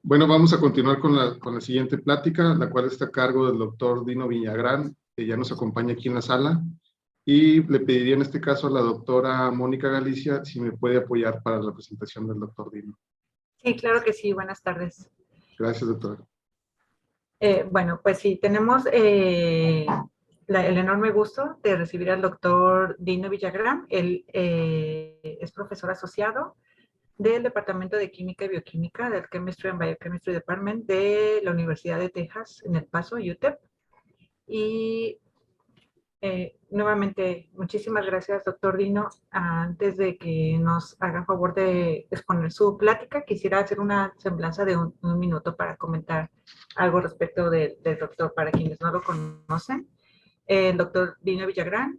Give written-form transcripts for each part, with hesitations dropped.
Bueno, vamos a continuar con la siguiente plática, la cual está a cargo del doctor Dino Villagrán, que ya nos acompaña aquí en la sala. Y le pediría en este caso a la doctora Mónica Galicia si me puede apoyar para la presentación del doctor Dino. Sí, claro que sí. Buenas tardes. Gracias, doctora. Bueno, pues sí, tenemos el enorme gusto de recibir al doctor Dino Villagrán. Él es profesor asociado del Departamento de Química y Bioquímica del Chemistry and Biochemistry Department de la Universidad de Texas en El Paso, UTEP. Y nuevamente, muchísimas gracias, doctor Dino. Antes de que nos haga favor de exponer su plática, quisiera hacer una semblanza de un minuto para comentar algo respecto del doctor, para quienes no lo conocen. El doctor Dino Villagrán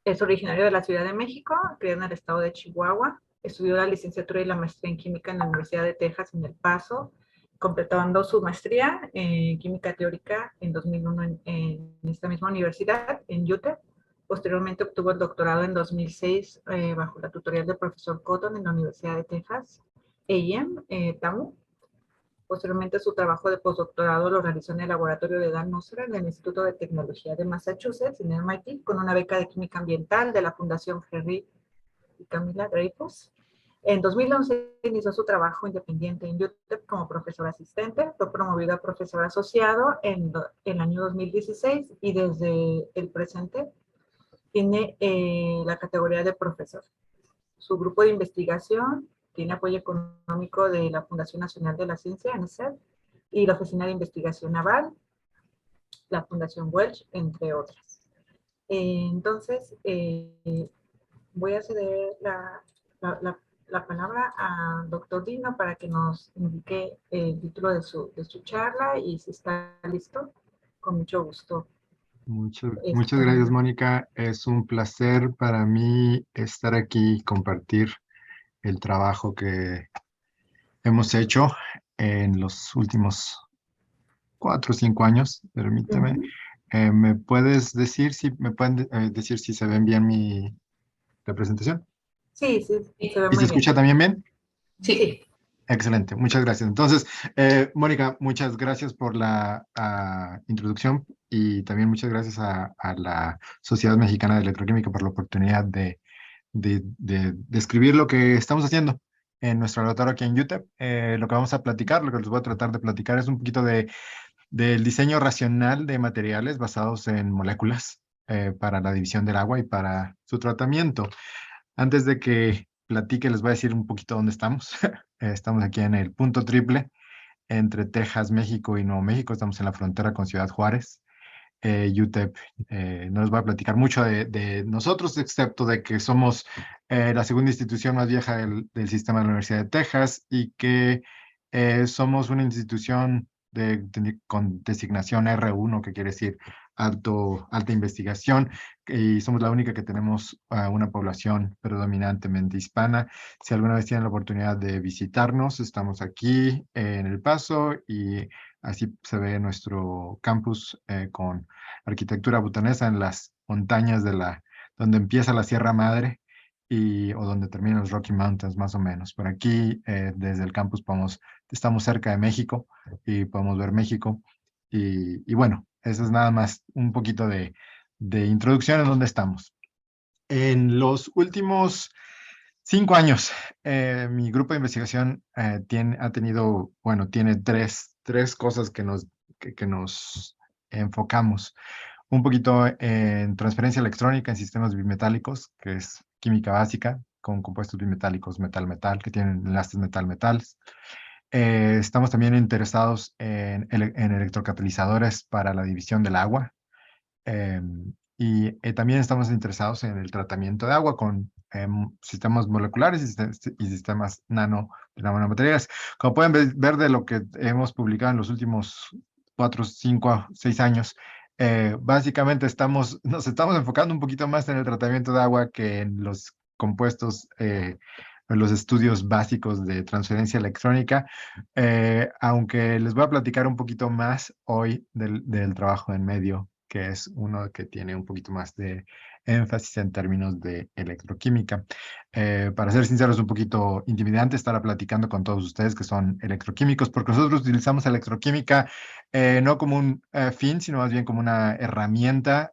es originario de la Ciudad de México, criado en el estado de Chihuahua. Estudió la licenciatura y la maestría en química en la Universidad de Texas en El Paso, completando su maestría en química teórica en 2001 en esta misma universidad, en UTEP. Posteriormente obtuvo el doctorado en 2006 bajo la tutoría del profesor Cotton en la Universidad de Texas, A&M, TAMU. Posteriormente, su trabajo de postdoctorado lo realizó en el laboratorio de Dan Nusser en el Instituto de Tecnología de Massachusetts, en MIT, con una beca de química ambiental de la Fundación Henry y Camila Dreyfus. En 2011 inició su trabajo independiente en UTEP como profesor asistente. Fue promovido a profesor asociado en el año 2016 y desde el presente tiene la categoría de profesor. Su grupo de investigación tiene apoyo económico de la Fundación Nacional de la Ciencia, ANESED, y la Oficina de Investigación Naval, la Fundación Welch, entre otras. Entonces, voy a ceder la palabra al doctor Dino para que nos indique el título de su charla y si está listo, con mucho gusto. Muchas gracias, Mónica. Es un placer para mí estar aquí y compartir el trabajo que hemos hecho en los últimos 4 o 5 años. Permíteme. ¿Me puedes decir si decir si se ven bien la presentación? Sí, se ve ¿Y muy se escucha también bien? Sí. Excelente, muchas gracias. Entonces, Mónica, muchas gracias por la introducción y también muchas gracias a la Sociedad Mexicana de Electroquímica por la oportunidad de describir lo que estamos haciendo en nuestro laboratorio aquí en UTEP. Lo que vamos a platicar, lo que les voy a tratar de platicar es un poquito del diseño racional de materiales basados en moléculas para la división del agua y para su tratamiento. Antes de que platique, les voy a decir un poquito dónde estamos. Estamos aquí en el punto triple entre Texas, México y Nuevo México. Estamos en la frontera con Ciudad Juárez. UTEP no les voy a platicar mucho de nosotros, excepto de que somos la segunda institución más vieja del sistema de la Universidad de Texas y que somos una institución con designación R1, que quiere decir alta investigación, y somos la única que tenemos una población predominantemente hispana. Si alguna vez tienen la oportunidad de visitarnos, estamos aquí en El Paso y así se ve nuestro campus con arquitectura bhutanesa en las montañas donde empieza la Sierra Madre o donde terminan los Rocky Mountains, más o menos. Por aquí, desde el campus, estamos cerca de México y podemos ver México. Y bueno, eso es nada más un poquito de introducción en dónde estamos. En los últimos 5 años, mi grupo de investigación tiene tres cosas que nos enfocamos. Un poquito en transferencia electrónica en sistemas bimetálicos, que es química básica, con compuestos bimetálicos metal-metal, que tienen enlaces metal-metales. Estamos también interesados en electrocatalizadores para la división del agua. Y también estamos interesados en el tratamiento de agua con sistemas moleculares y sistemas nanomateriales. Como pueden ver de lo que hemos publicado en los últimos 4, 5, 6 años, básicamente nos estamos enfocando un poquito más en el tratamiento de agua que en los compuestos, en los estudios básicos de transferencia electrónica, aunque les voy a platicar un poquito más hoy del trabajo en medio que es uno que tiene un poquito más de énfasis en términos de electroquímica. Para ser sincero, es un poquito intimidante estar platicando con todos ustedes que son electroquímicos, porque nosotros utilizamos electroquímica no como un fin, sino más bien como una herramienta.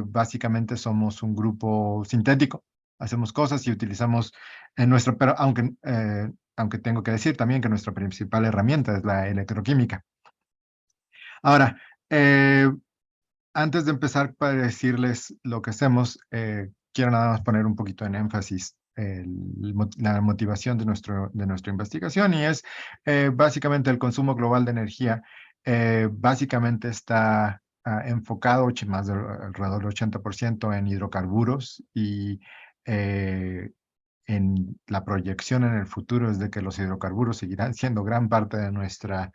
Básicamente somos un grupo sintético, hacemos cosas y utilizamos nuestro, pero aunque tengo que decir también que nuestra principal herramienta es la electroquímica. Ahora, antes de empezar para decirles lo que hacemos, quiero nada más poner un poquito en énfasis la motivación de nuestra investigación, y es básicamente el consumo global de energía. Básicamente está enfocado alrededor del 80% en hidrocarburos, y en la proyección en el futuro es de que los hidrocarburos seguirán siendo gran parte de nuestra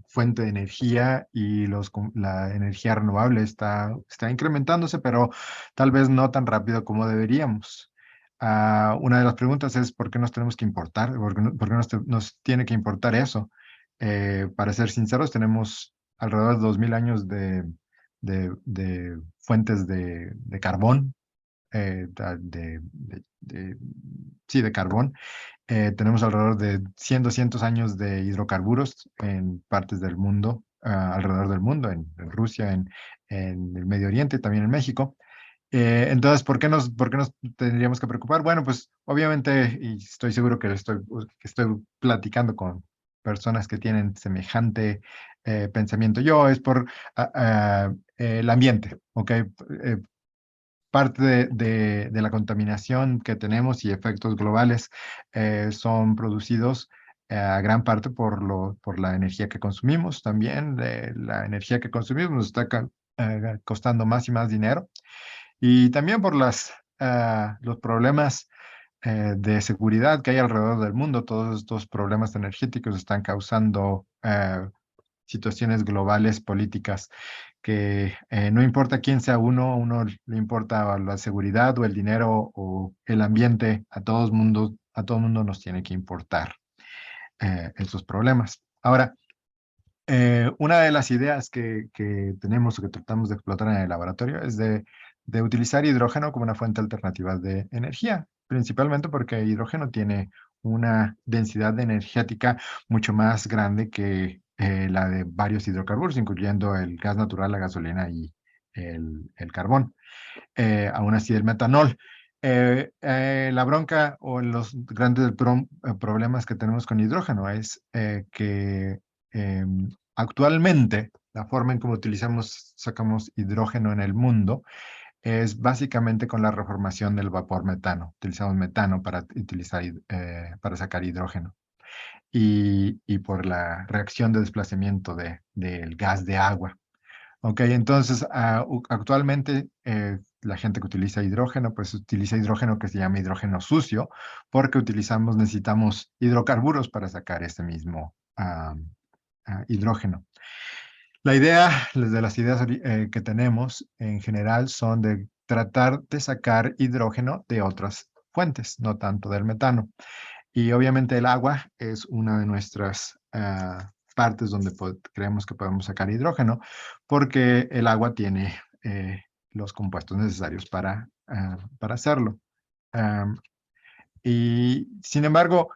fuente de energía, y la energía renovable está incrementándose, pero tal vez no tan rápido como deberíamos. Una de las preguntas es ¿por qué nos tenemos que importar? ¿Por qué nos tiene que importar eso? Para ser sinceros, tenemos alrededor de 2000 años de fuentes de carbón, sí, de carbón. Tenemos alrededor de 100, 200 años de hidrocarburos en partes del mundo, alrededor del mundo, en Rusia, en el Medio Oriente, también en México. Entonces, ¿por qué nos tendríamos que preocupar? Bueno, pues obviamente, y estoy seguro que estoy platicando con personas que tienen semejante pensamiento yo, es por el ambiente, ¿ok? Parte de la contaminación que tenemos y efectos globales son producidos a gran parte por la energía que consumimos. También la energía que consumimos nos está costando más y más dinero. Y también por los problemas de seguridad que hay alrededor del mundo. Todos estos problemas energéticos están causando situaciones globales, políticas, que no importa quién sea uno, a uno le importa la seguridad o el dinero o el ambiente. A todo mundo nos tiene que importar esos problemas. Ahora, una de las ideas que tenemos o que tratamos de explotar en el laboratorio es de utilizar hidrógeno como una fuente alternativa de energía, principalmente porque el hidrógeno tiene una densidad energética mucho más grande que la de varios hidrocarburos, incluyendo el gas natural, la gasolina y el carbón. Aún así, el metanol. La bronca o los grandes problemas que tenemos con hidrógeno es que actualmente la forma en cómo sacamos hidrógeno en el mundo es básicamente con la reformación del vapor metano. Utilizamos metano para sacar hidrógeno. Y por la reacción de desplazamiento del gas de agua. Ok, entonces actualmente la gente que utiliza hidrógeno, pues utiliza hidrógeno que se llama hidrógeno sucio, porque necesitamos hidrocarburos para sacar ese mismo hidrógeno. La idea, de las ideas que tenemos en general, son de tratar de sacar hidrógeno de otras fuentes, no tanto del metano. Y obviamente el agua es una de nuestras partes donde creemos que podemos sacar hidrógeno, porque el agua tiene los compuestos necesarios para hacerlo. Y sin embargo,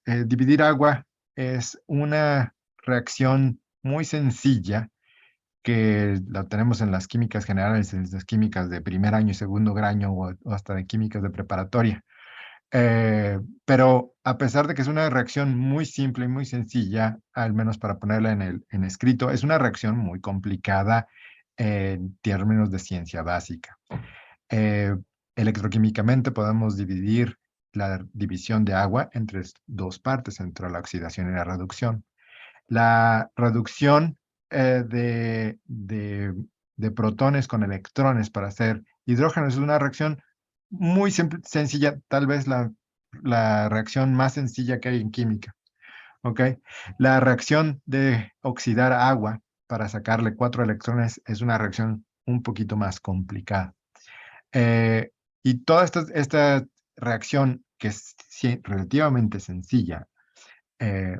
dividir agua es una reacción muy sencilla que la tenemos en las químicas generales, en las químicas de primer año y segundo grado, o hasta de químicas de preparatoria. Pero a pesar de que es una reacción muy simple y muy sencilla, al menos para ponerla en escrito, es una reacción muy complicada en términos de ciencia básica. Electroquímicamente podemos dividir la división de agua entre dos partes, entre la oxidación y la reducción. La reducción de protones con electrones para hacer hidrógeno es una reacción muy sencilla, tal vez la reacción más sencilla que hay en química. ¿Ok? La reacción de oxidar agua para sacarle 4 electrones es una reacción un poquito más complicada. Y toda esta reacción, que es relativamente sencilla,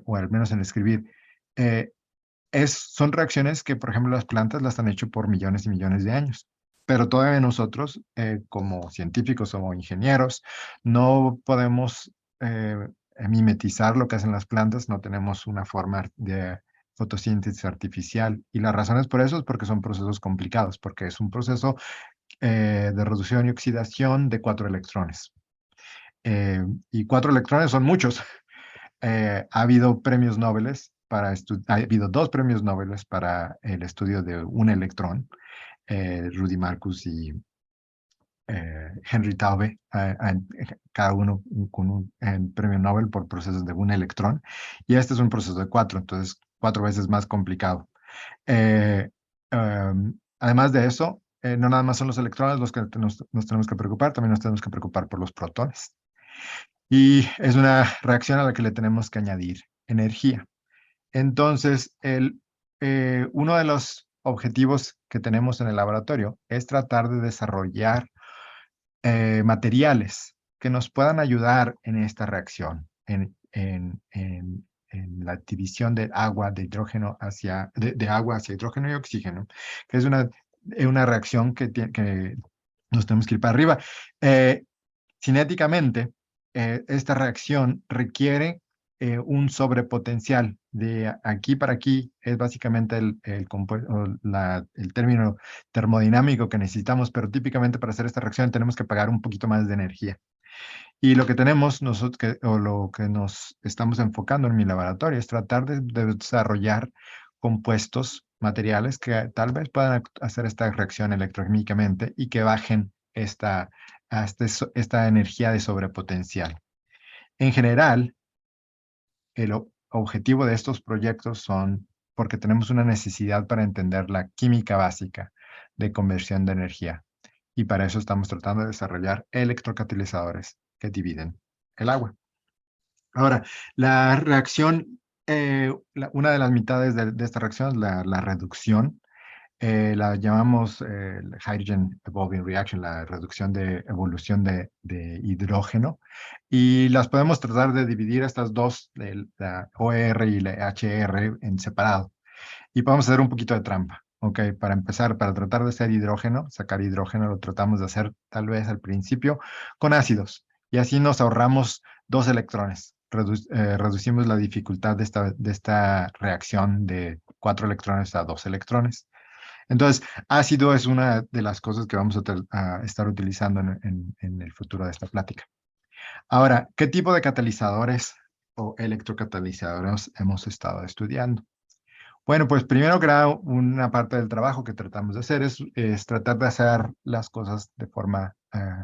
o al menos en escribir, son reacciones que, por ejemplo, las plantas las han hecho por millones y millones de años. Pero todavía nosotros, como científicos o ingenieros, no podemos mimetizar lo que hacen las plantas, no tenemos una forma de fotosíntesis artificial. Y la razón es por eso, es porque son procesos complicados, porque es un proceso de reducción y oxidación de 4 electrones. Y 4 electrones son muchos. Ha habido premios Nobel ha habido 2 premios Nobel para el estudio de un electrón, Rudy Marcus y Henry Taube, cada uno con un premio Nobel por procesos de un electrón, y este es un proceso de 4, entonces 4 veces más complicado. Además de eso, no nada más son los electrones los que nos tenemos que preocupar, también nos tenemos que preocupar por los protones. Y es una reacción a la que le tenemos que añadir energía. Entonces, uno de los objetivos que tenemos en el laboratorio es tratar de desarrollar materiales que nos puedan ayudar en esta reacción, en la división de agua, de hidrógeno de agua hacia hidrógeno y oxígeno, que es una reacción que nos tenemos que ir para arriba. Cinéticamente, esta reacción requiere un sobrepotencial. De aquí para aquí es básicamente el término termodinámico que necesitamos, pero típicamente para hacer esta reacción tenemos que pagar un poquito más de energía. Y lo que tenemos nosotros, o lo que nos estamos enfocando en mi laboratorio, es tratar de desarrollar compuestos, materiales que tal vez puedan hacer esta reacción electroquímicamente y que bajen esta energía de sobrepotencial. En general, el objetivo de estos proyectos son porque tenemos una necesidad para entender la química básica de conversión de energía. Y para eso estamos tratando de desarrollar electrocatalizadores que dividen el agua. Ahora, la reacción, una de las mitades de esta reacción es la reducción. La llamamos Hydrogen Evolving Reaction, la reducción de evolución de hidrógeno. Y las podemos tratar de dividir estas dos, la OR y la HR, en separado. Y podemos hacer un poquito de trampa. Ok, para empezar, para tratar de hacer hidrógeno, sacar hidrógeno, lo tratamos de hacer tal vez al principio con ácidos. Y así nos ahorramos 2 electrones. Reducimos la dificultad de esta reacción de 4 electrones a 2 electrones. Entonces, ácido es una de las cosas que vamos a estar utilizando en el futuro de esta plática. Ahora, ¿qué tipo de catalizadores o electrocatalizadores hemos estado estudiando? Bueno, pues primero que nada, una parte del trabajo que tratamos de hacer es tratar de hacer las cosas de forma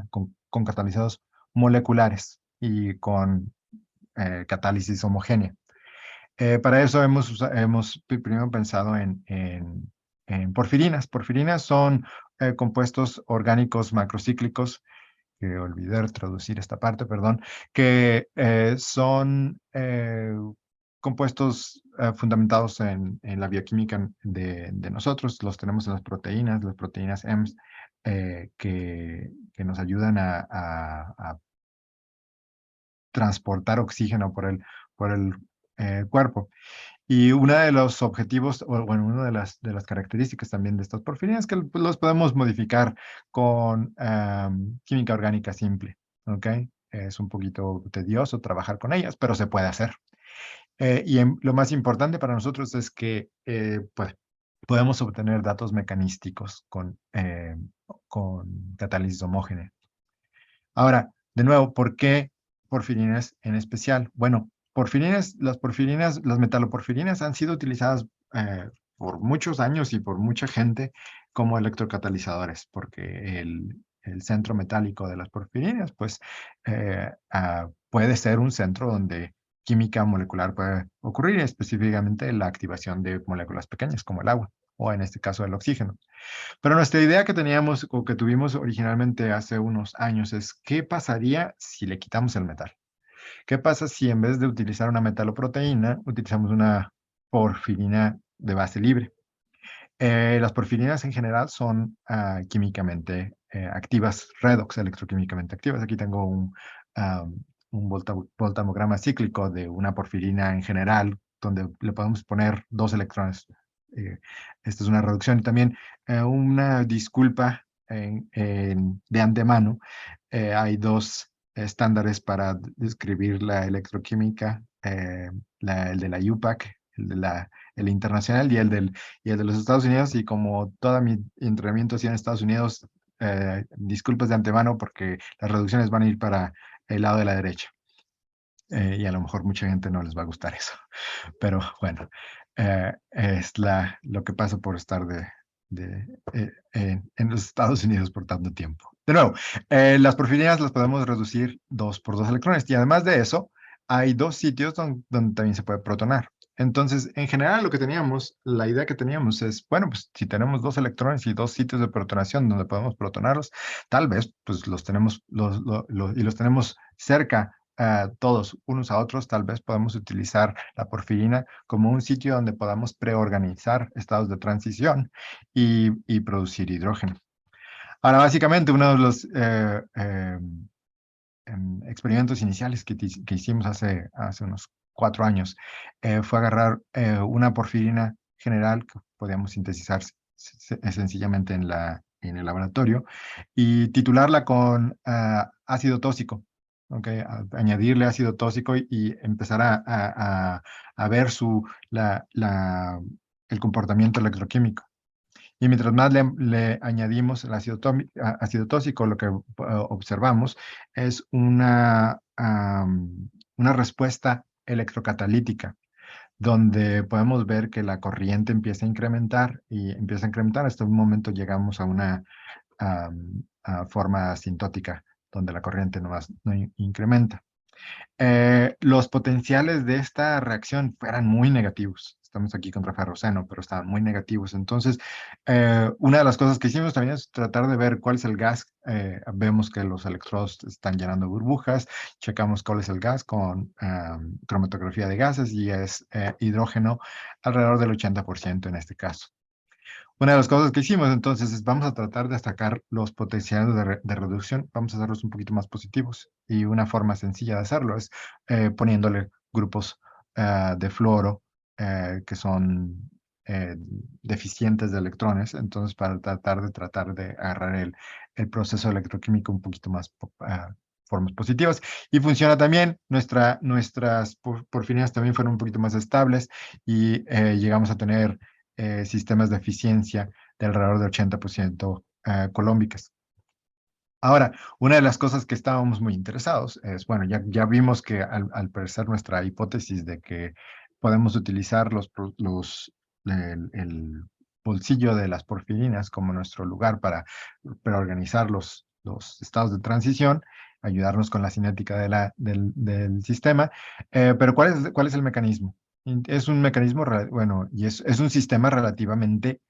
con catalizados moleculares y con catálisis homogénea. Para eso hemos primero pensado en porfirinas. Porfirinas son compuestos orgánicos macrocíclicos, que olvidé traducir esta parte, perdón, que son compuestos fundamentados en la bioquímica de nosotros. Los tenemos en las proteínas EMS, que nos ayudan a transportar oxígeno por el cuerpo. Y uno de los objetivos, o bueno, una de las características también de estas porfirinas es que los podemos modificar con química orgánica simple, ¿ok? Es un poquito tedioso trabajar con ellas, pero se puede hacer. Lo más importante para nosotros es que pues, podemos obtener datos mecanísticos con catálisis homogénea. Ahora, de nuevo, ¿por qué porfirinas en especial? Bueno, las metaloporfirinas han sido utilizadas por muchos años y por mucha gente como electrocatalizadores, porque el centro metálico de las porfirinas, pues, puede ser un centro donde química molecular puede ocurrir, específicamente la activación de moléculas pequeñas como el agua, o en este caso el oxígeno. Pero nuestra idea que teníamos o que tuvimos originalmente hace unos años es ¿qué pasaría si le quitamos el metal? ¿Qué pasa si en vez de utilizar una metaloproteína utilizamos una porfirina de base libre? Las porfirinas en general son químicamente activas, redox, electroquímicamente activas. Aquí tengo un voltamograma cíclico de una porfirina en general donde le podemos poner 2 electrones. Esta es una reducción. Y también una disculpa de antemano. Hay 2 estándares para describir la electroquímica, el de la UPAC, el internacional y el de los Estados Unidos. Y como todo mi entrenamiento ha sido en Estados Unidos, disculpas de antemano porque las reducciones van a ir para el lado de la derecha. Y a lo mejor mucha gente no les va a gustar eso. Pero bueno, es lo que pasa por estar en los Estados Unidos por tanto tiempo. De nuevo, las porfirinas las podemos reducir 2 por 2 electrones. Y además de eso, hay 2 sitios donde también se puede protonar. Entonces, en general, la idea que teníamos es, bueno, pues si tenemos 2 electrones y 2 sitios de protonación donde podemos protonarlos, tal vez pues los tenemos cerca todos unos a otros, tal vez podemos utilizar la porfirina como un sitio donde podamos preorganizar estados de transición y producir hidrógeno. Ahora, básicamente, uno de los experimentos iniciales que hicimos hace unos 4 años fue agarrar una porfirina general que podíamos sintetizar sencillamente en el laboratorio y titularla con ácido tóxico. Okay, añadirle ácido tóxico y empezar a ver el comportamiento electroquímico. Y mientras más le añadimos el ácido tóxico, lo que observamos es una respuesta electrocatalítica, donde podemos ver que la corriente empieza a incrementar hasta un momento llegamos a una forma asintótica, donde la corriente no incrementa. Los potenciales de esta reacción eran muy negativos. Estamos aquí contra ferroceno, pero estaban muy negativos. Entonces, una de las cosas que hicimos también es tratar de ver cuál es el gas. Vemos que los electrodos están llenando burbujas. Checamos cuál es el gas con cromatografía de gases y es hidrógeno alrededor del 80% en este caso. Una de las cosas que hicimos entonces es vamos a tratar de destacar los potenciales de reducción, vamos a hacerlos un poquito más positivos y una forma sencilla de hacerlo es poniéndole grupos de fluoro que son deficientes de electrones, entonces para tratar de agarrar el proceso electroquímico un poquito más formas positivas y funciona también, nuestras porfirinas también fueron un poquito más estables y llegamos a tener sistemas de eficiencia de alrededor de 80% colómbicas. Ahora, una de las cosas que estábamos muy interesados es, bueno, ya vimos que al parecer nuestra hipótesis de que podemos utilizar el bolsillo de las porfirinas como nuestro lugar para organizar los estados de transición, ayudarnos con la cinética del sistema, pero ¿cuál es el mecanismo? Es un mecanismo, bueno, y es un sistema relativamente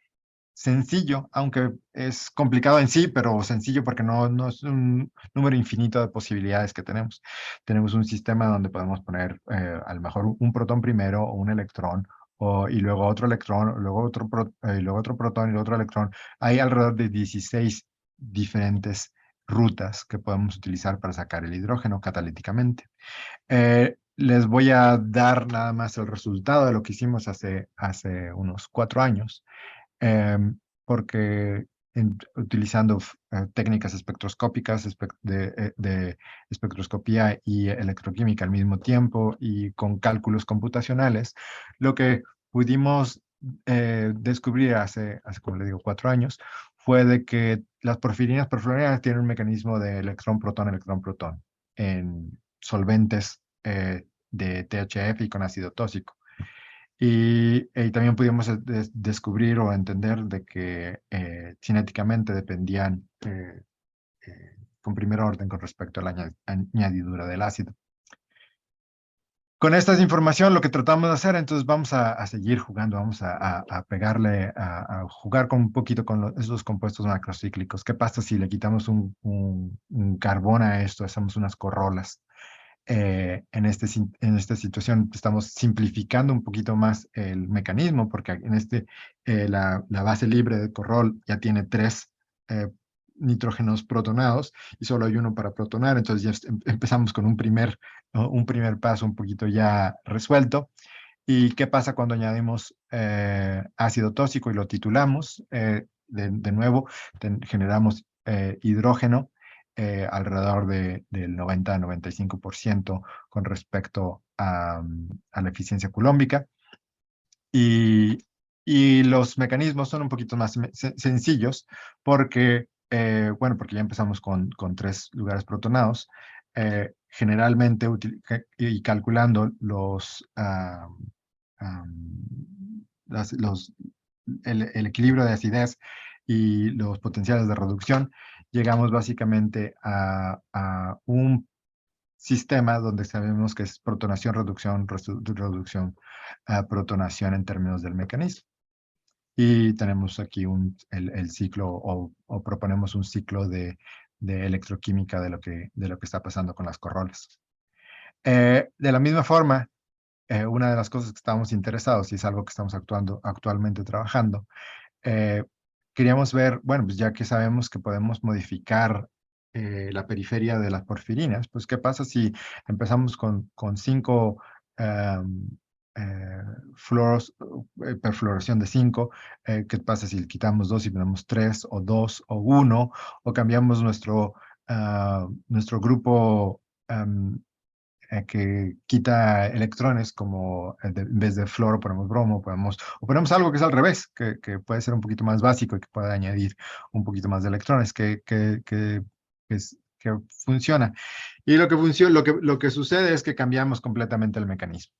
sencillo, aunque es complicado en sí, pero sencillo porque no es un número infinito de posibilidades que tenemos. Tenemos un sistema donde podemos poner a lo mejor un protón primero o un electrón, y luego otro electrón, luego otro protón y luego otro electrón. Hay alrededor de 16 diferentes rutas que podemos utilizar para sacar el hidrógeno catalíticamente. Les voy a dar nada más el resultado de lo que hicimos hace unos 4 años, porque utilizando técnicas espectroscópicas de espectroscopía y electroquímica al mismo tiempo y con cálculos computacionales, lo que pudimos descubrir hace, como le digo, 4 años, fue de que las porfirinas tienen un mecanismo de electrón-protón en solventes de THF y con ácido tóxico. Y también pudimos descubrir o entender de que cinéticamente dependían con primer orden con respecto a la añadidura del ácido. Con esta información lo que tratamos de hacer, entonces vamos a seguir jugando, vamos a pegarle, a jugar con un poquito con esos compuestos macrocíclicos. ¿Qué pasa si le quitamos un carbón a esto, hacemos unas corrolas? En esta situación estamos simplificando un poquito más el mecanismo, porque la base libre de corrol ya tiene 3 nitrógenos protonados y solo hay uno para protonar, entonces ya empezamos con un primer paso un poquito ya resuelto. ¿Y qué pasa cuando añadimos ácido tóxico y lo titulamos? De nuevo, generamos hidrógeno alrededor del 90-95% con respecto a la eficiencia coulombica. Y los mecanismos son un poquito más sencillos porque, bueno, porque ya empezamos con 3 lugares protonados. Generalmente, y calculando el equilibrio de acidez y los potenciales de reducción, llegamos básicamente a un sistema donde sabemos que es protonación, reducción, reducción, protonación en términos del mecanismo. Y tenemos aquí el ciclo, o proponemos un ciclo de electroquímica de lo que está pasando con las corrolas. De la misma forma, una de las cosas que estamos interesados, y es algo que estamos actualmente trabajando, queríamos ver, bueno, pues ya que sabemos que podemos modificar la periferia de las porfirinas, pues ¿qué pasa si empezamos con 5 fluoros, perfluoración de 5? ¿Qué pasa si quitamos 2 y ponemos 3 o 2 o 1? O cambiamos nuestro grupo que quita electrones, como en vez de fluoro ponemos bromo, o ponemos algo que es al revés, que puede ser un poquito más básico y que puede añadir un poquito más de electrones, que funciona. Y lo que sucede es que cambiamos completamente el mecanismo.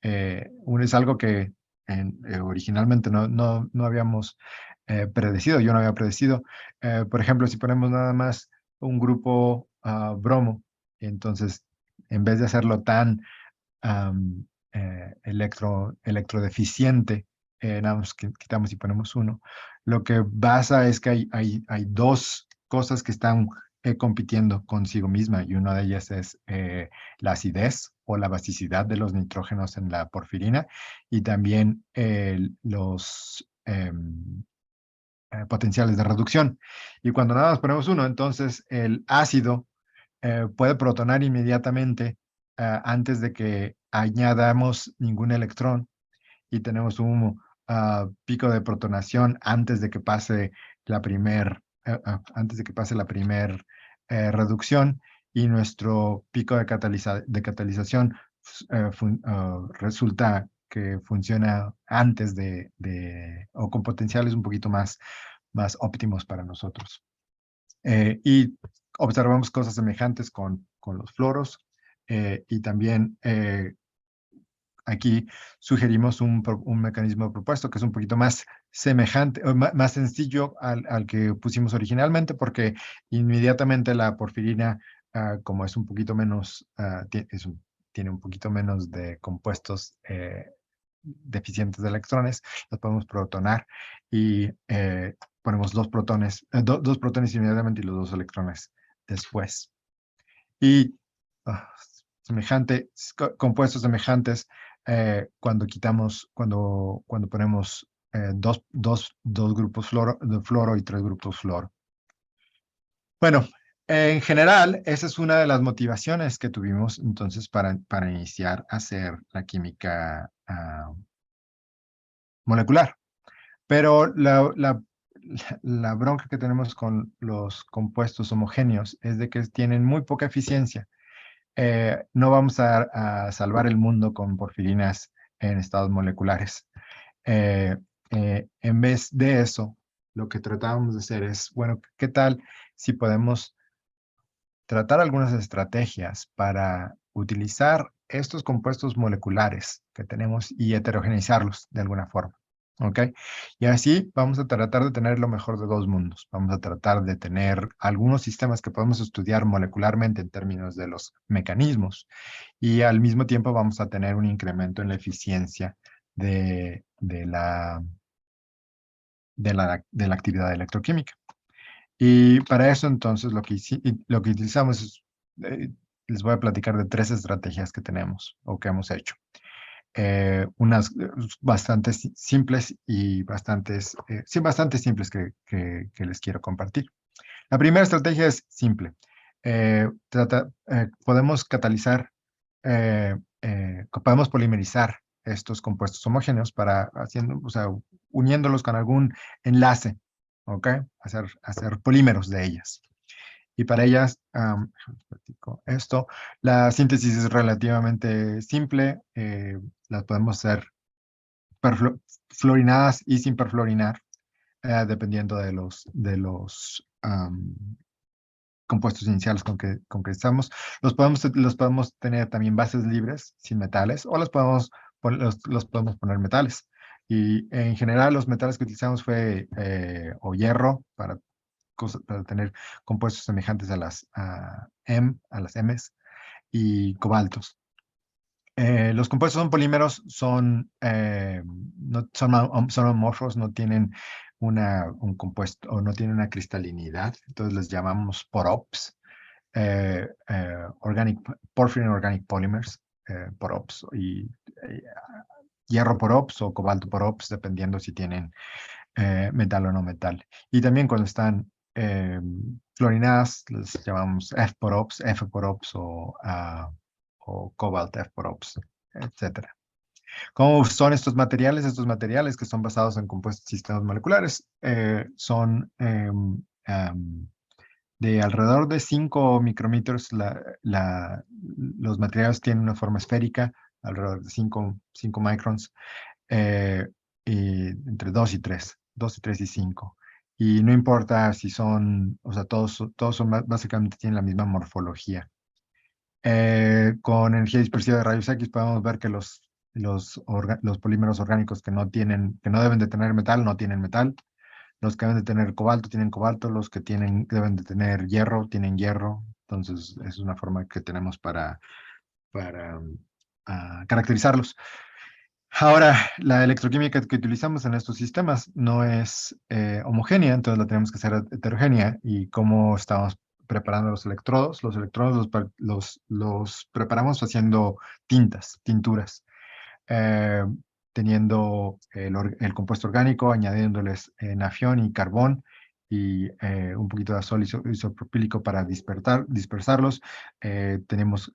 Es algo que originalmente no habíamos predecido, yo no había predecido. Por ejemplo, si ponemos nada más un grupo bromo, entonces en vez de hacerlo tan electrodeficiente, nada más quitamos y ponemos 1. Lo que pasa es que hay 2 cosas que están compitiendo consigo misma, y una de ellas es la acidez o la basicidad de los nitrógenos en la porfirina, y también los potenciales de reducción. Y cuando nada más ponemos 1, entonces el ácido puede protonar inmediatamente antes de que añadamos ningún electrón, y tenemos un pico de protonación antes de que pase la primer reducción, y nuestro pico de catalización resulta que funciona antes o con potenciales un poquito más óptimos para nosotros. Y observamos cosas semejantes con los fluoros, y también aquí sugerimos un mecanismo propuesto que es un poquito más semejante, más sencillo al que pusimos originalmente, porque inmediatamente la porfirina, como es un poquito menos, tiene un poquito menos de compuestos deficientes de electrones, los podemos protonar, y ponemos 2 protones, 2 protones inmediatamente y los 2 electrones después. Y compuestos semejantes cuando ponemos 2 grupos de fluoro y 3 grupos fluoro. Bueno, en general, esa es una de las motivaciones que tuvimos entonces para iniciar a hacer la química molecular. Pero la bronca que tenemos con los compuestos homogéneos es de que tienen muy poca eficiencia. No vamos a salvar el mundo con porfirinas en estados moleculares. En vez de eso, lo que tratábamos de hacer es, bueno, ¿qué tal si podemos tratar algunas estrategias para utilizar estos compuestos moleculares que tenemos y heterogeneizarlos de alguna forma? ¿Ok? Y así vamos a tratar de tener lo mejor de 2 mundos. Vamos a tratar de tener algunos sistemas que podemos estudiar molecularmente en términos de los mecanismos, y al mismo tiempo vamos a tener un incremento en la eficiencia de la actividad electroquímica. Y para eso, entonces, lo que utilizamos es, les voy a platicar de 3 estrategias que tenemos o que hemos hecho. Unas bastante simples y bastante simples que les quiero compartir. La primera estrategia es simple. Podemos catalizar, podemos polimerizar estos compuestos homogéneos para o sea, uniéndolos con algún enlace, ¿ok? Hacer polímeros de ellas. Y para ellas, les platico esto, la síntesis es relativamente simple. Las podemos hacer fluorinadas y sin perfluorinar, dependiendo de los compuestos iniciales con que estamos. Los podemos tener también bases libres, sin metales, o los podemos poner metales. Y en general los metales que utilizamos fue o hierro para tener compuestos semejantes a las Ms, y cobaltos. Los compuestos son polímeros, son amorfos, no tienen un compuesto o no tienen una cristalinidad, entonces les llamamos POROPs, Porphyrin Organic Polymers, POROPs, y hierro POROPs o cobalto POROPs, dependiendo si tienen metal o no metal. Y también cuando están fluorinadas, les llamamos F-POROPs, F-POROPs o Cobalt F-POROPs, etc. ¿Cómo son estos materiales? Estos materiales que son basados en compuestos sistemas moleculares son de alrededor de 5 micrometros. Los materiales tienen una forma esférica, alrededor de 5 microns, y entre 2 y 3 y 5. Y no importa si son, o sea, todos son básicamente tienen la misma morfología. Con energía dispersiva de rayos X podemos ver que los polímeros orgánicos que no deben de tener metal, no tienen metal. Los que deben de tener cobalto, tienen cobalto. Los que deben de tener hierro, tienen hierro. Entonces, es una forma que tenemos para caracterizarlos. Ahora, la electroquímica que utilizamos en estos sistemas no es homogénea, entonces la tenemos que hacer heterogénea. ¿Y cómo estamos preparando los electrodos? Los electrodos los preparamos haciendo tinturas, eh, teniendo el compuesto orgánico, añadiéndoles nafión y carbón y un poquito de azul isopropílico para dispersarlos. Tenemos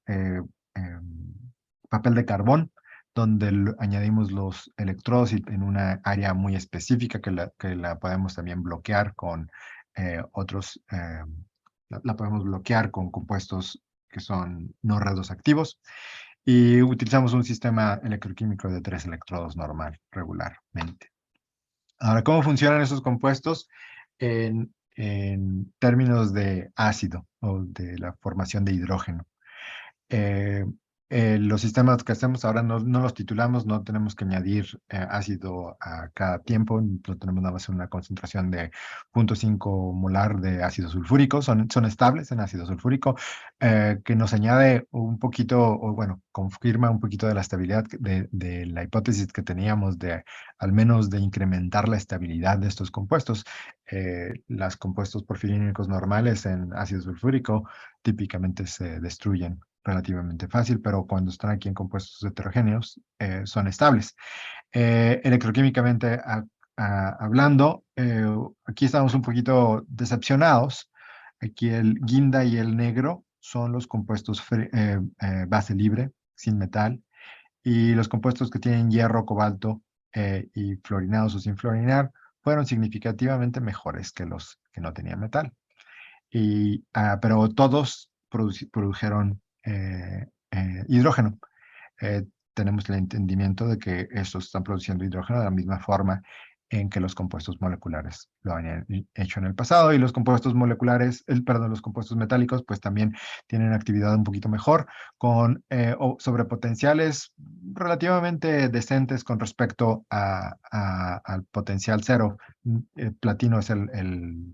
papel de carbón, donde añadimos los electrodos en una área muy específica que la podemos también bloquear con otros, la podemos bloquear con compuestos que son no radioactivos. Y utilizamos un sistema electroquímico de 3 electrodos normal, regularmente. Ahora, ¿cómo funcionan esos compuestos en términos de ácido o de la formación de hidrógeno? Los sistemas que hacemos ahora no los titulamos, no tenemos que añadir ácido a cada tiempo, no tenemos nada más una concentración de 0.5 molar de ácido sulfúrico, son estables en ácido sulfúrico, que nos añade un poquito, o bueno, confirma un poquito de la estabilidad de la hipótesis que teníamos al menos de incrementar la estabilidad de estos compuestos. Los compuestos porfirínicos normales en ácido sulfúrico típicamente se destruyen relativamente fácil, pero cuando están aquí en compuestos heterogéneos son estables. Electroquímicamente hablando, aquí estamos un poquito decepcionados. Aquí el guinda y el negro son los compuestos base libre, sin metal, y los compuestos que tienen hierro, cobalto y fluorinados o sin fluorinar fueron significativamente mejores que los que no tenían metal. Pero todos produjeron hidrógeno. Tenemos el entendimiento de que estos están produciendo hidrógeno de la misma forma en que los compuestos moleculares lo han hecho en el pasado, y los compuestos los compuestos metálicos pues también tienen actividad un poquito mejor, con sobrepotenciales relativamente decentes con respecto al potencial cero. Platino es el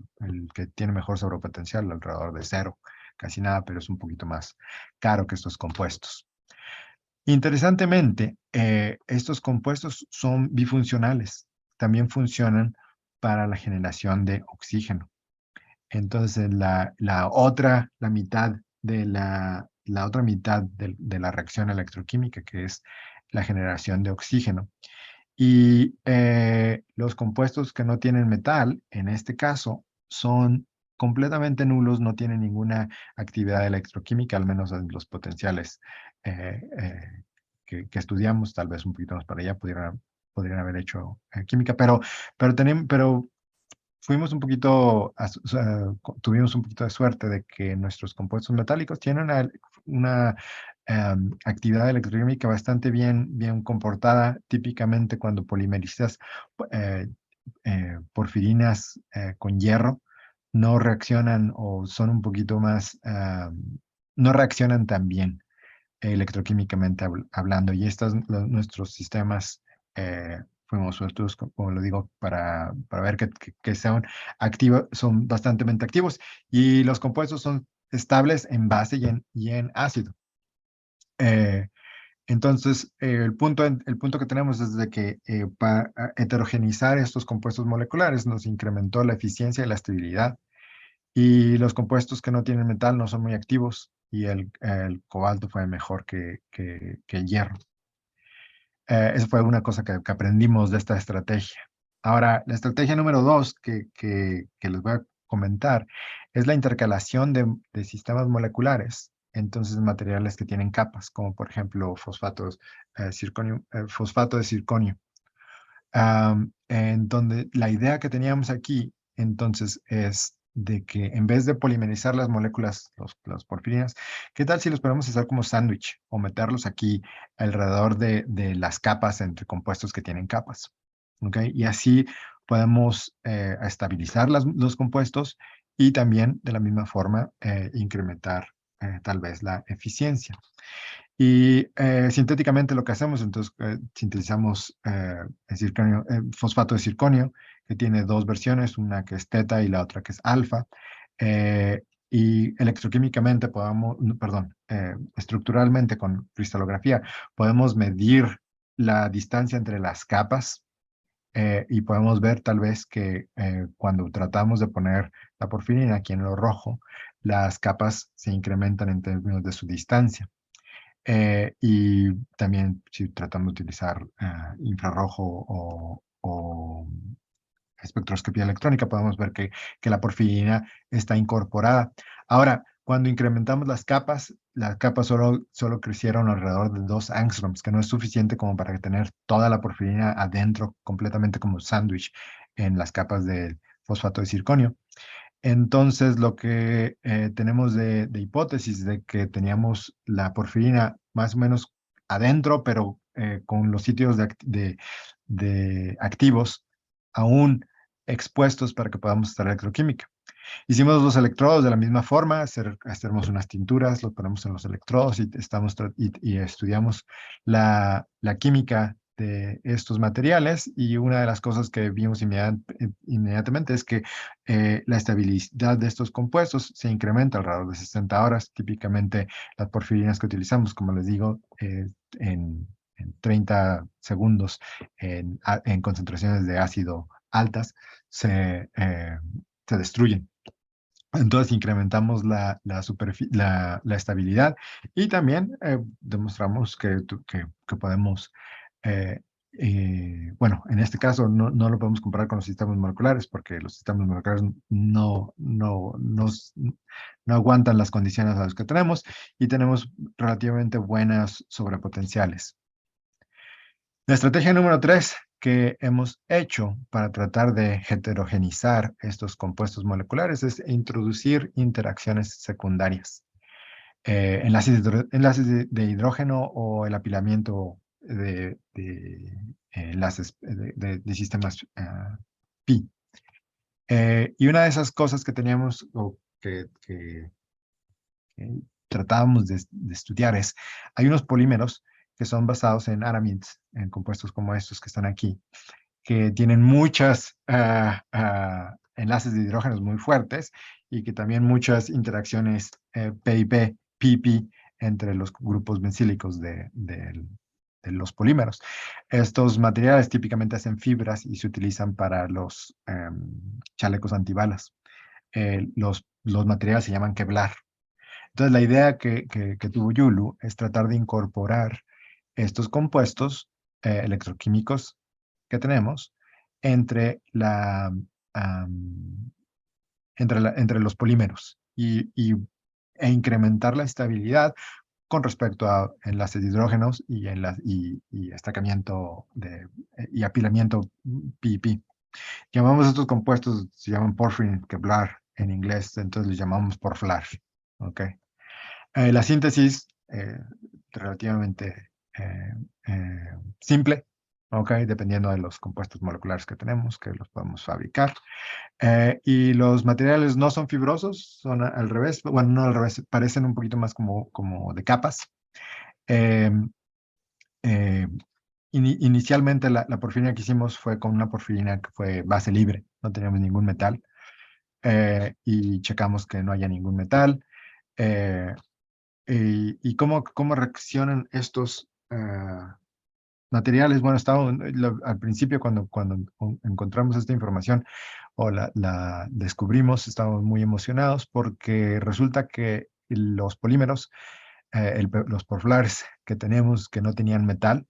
que tiene mejor sobrepotencial, alrededor de 0, casi nada, pero es un poquito más caro que estos compuestos. Interesantemente, estos compuestos son bifuncionales, también funcionan para la generación de oxígeno. Entonces, la otra mitad de la reacción electroquímica, que es la generación de oxígeno. Y los compuestos que no tienen metal, en este caso, son completamente nulos, no tienen ninguna actividad electroquímica, al menos en los potenciales que estudiamos, tal vez un poquito más para allá, podrían haber hecho química, pero fuimos un poquito, tuvimos un poquito de suerte de que nuestros compuestos metálicos tienen una actividad electroquímica bastante bien comportada. Típicamente cuando polimerizas eh, porfirinas con hierro, no reaccionan o son un poquito más, no reaccionan tan bien electroquímicamente hablando. Y estos, nuestros sistemas, fuimos suertudos, como lo digo, para ver que sean activos, son bastante activos. Y los compuestos son estables en base y en ácido. Entonces, el punto que tenemos es de que para heterogeneizar estos compuestos moleculares nos incrementó la eficiencia y la estabilidad. Y los compuestos que no tienen metal no son muy activos y el cobalto fue mejor que el hierro. Esa fue una cosa que aprendimos de esta estrategia. Ahora, la estrategia número 2 que les voy a comentar es la intercalación de sistemas moleculares. Entonces, materiales que tienen capas, como por ejemplo fosfato de circonio. En donde la idea que teníamos aquí, entonces, es de que en vez de polimerizar las moléculas, las porfirinas, ¿qué tal si los podemos hacer como sándwich o meterlos aquí alrededor de las capas entre compuestos que tienen capas? ¿Ok? Y así podemos estabilizar los compuestos y también de la misma forma incrementar tal vez la eficiencia. Y sintéticamente lo que hacemos, entonces, sintetizamos fosfato de circonio, que tiene dos versiones, una que es teta y la otra que es alfa. Y electroquímicamente estructuralmente con cristalografía, podemos medir la distancia entre las capas y podemos ver tal vez que cuando tratamos de poner la porfirina aquí en lo rojo, las capas se incrementan en términos de su distancia. Y también si tratamos de utilizar infrarrojo o espectroscopía electrónica, podemos ver que la porfirina está incorporada. Ahora, cuando incrementamos las capas solo crecieron alrededor de 2 angstroms, que no es suficiente como para tener toda la porfirina adentro, completamente como sándwich en las capas del fosfato de circonio. Entonces, lo que tenemos de hipótesis de que teníamos la porfirina más o menos adentro, pero con los sitios de activos aún expuestos para que podamos hacer electroquímica. Hicimos los electrodos de la misma forma, hacemos unas tinturas, los ponemos en los electrodos y estudiamos la química de estos materiales, y una de las cosas que vimos inmediatamente es que la estabilidad de estos compuestos se incrementa alrededor de 60 horas. Típicamente las porfirinas que utilizamos, como les digo, en 30 segundos en concentraciones de ácido altas se destruyen. Entonces incrementamos la estabilidad y también demostramos que podemos, bueno, en este caso no lo podemos comparar con los sistemas moleculares porque los sistemas moleculares no aguantan las condiciones a las que tenemos y tenemos relativamente buenas sobrepotenciales. La estrategia número 3 que hemos hecho para tratar de heterogenizar estos compuestos moleculares es introducir interacciones secundarias. Enlaces de hidrógeno o el apilamiento de enlaces de sistemas pi. Y una de esas cosas que teníamos o que tratábamos de estudiar es, hay unos polímeros que son basados en aramids, en compuestos como estos que están aquí, que tienen muchas enlaces de hidrógenos muy fuertes y que también muchas interacciones PIP, PP entre los grupos bencílicos de los polímeros. Estos materiales típicamente hacen fibras y se utilizan para los chalecos antibalas. Los materiales se llaman Kevlar. Entonces, la idea que tuvo Yulu es tratar de incorporar estos compuestos electroquímicos que tenemos entre entre los polímeros e incrementar la estabilidad con respecto a enlaces de hidrógenos y, y estancamiento y apilamiento pi-pi. Llamamos estos compuestos, se llaman porphyrin Kevlar en inglés, entonces los llamamos porflar. ¿Ok? La síntesis, relativamente simple, ¿ok? Dependiendo de los compuestos moleculares que tenemos, que los podemos fabricar. Y los materiales no son fibrosos, son al revés, bueno, no al revés, parecen un poquito más como de capas. Eh, eh, Inicialmente la porfirina que hicimos fue con una porfirina que fue base libre, no teníamos ningún metal, y checamos que no haya ningún metal. ¿Y cómo reaccionan estos materiales? Bueno, al principio cuando encontramos esta información o la descubrimos, estábamos muy emocionados porque resulta que los polímeros, los porflares que tenemos que no tenían metal,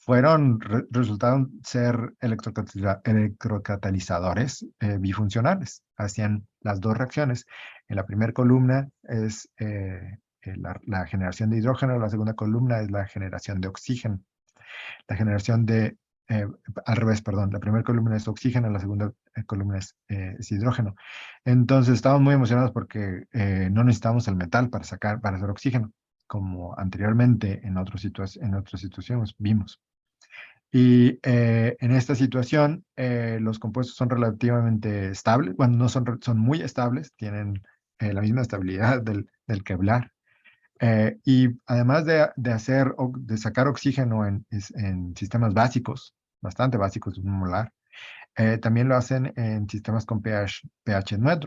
resultaron ser electrocatalizadores bifuncionales. Hacían las dos reacciones. En la primera columna es la generación de hidrógeno, la segunda columna es la generación de oxígeno. La generación de, al revés, perdón, la primera columna es oxígeno, la segunda columna es hidrógeno. Entonces estamos muy emocionados porque no necesitamos el metal para hacer oxígeno, como anteriormente en otras situaciones vimos. Y en esta situación, los compuestos son relativamente estables, bueno, no son muy estables, tienen la misma estabilidad del Kevlar. Y además de sacar oxígeno en sistemas básicos, bastante básicos, 1 molar, también lo hacen en sistemas con pH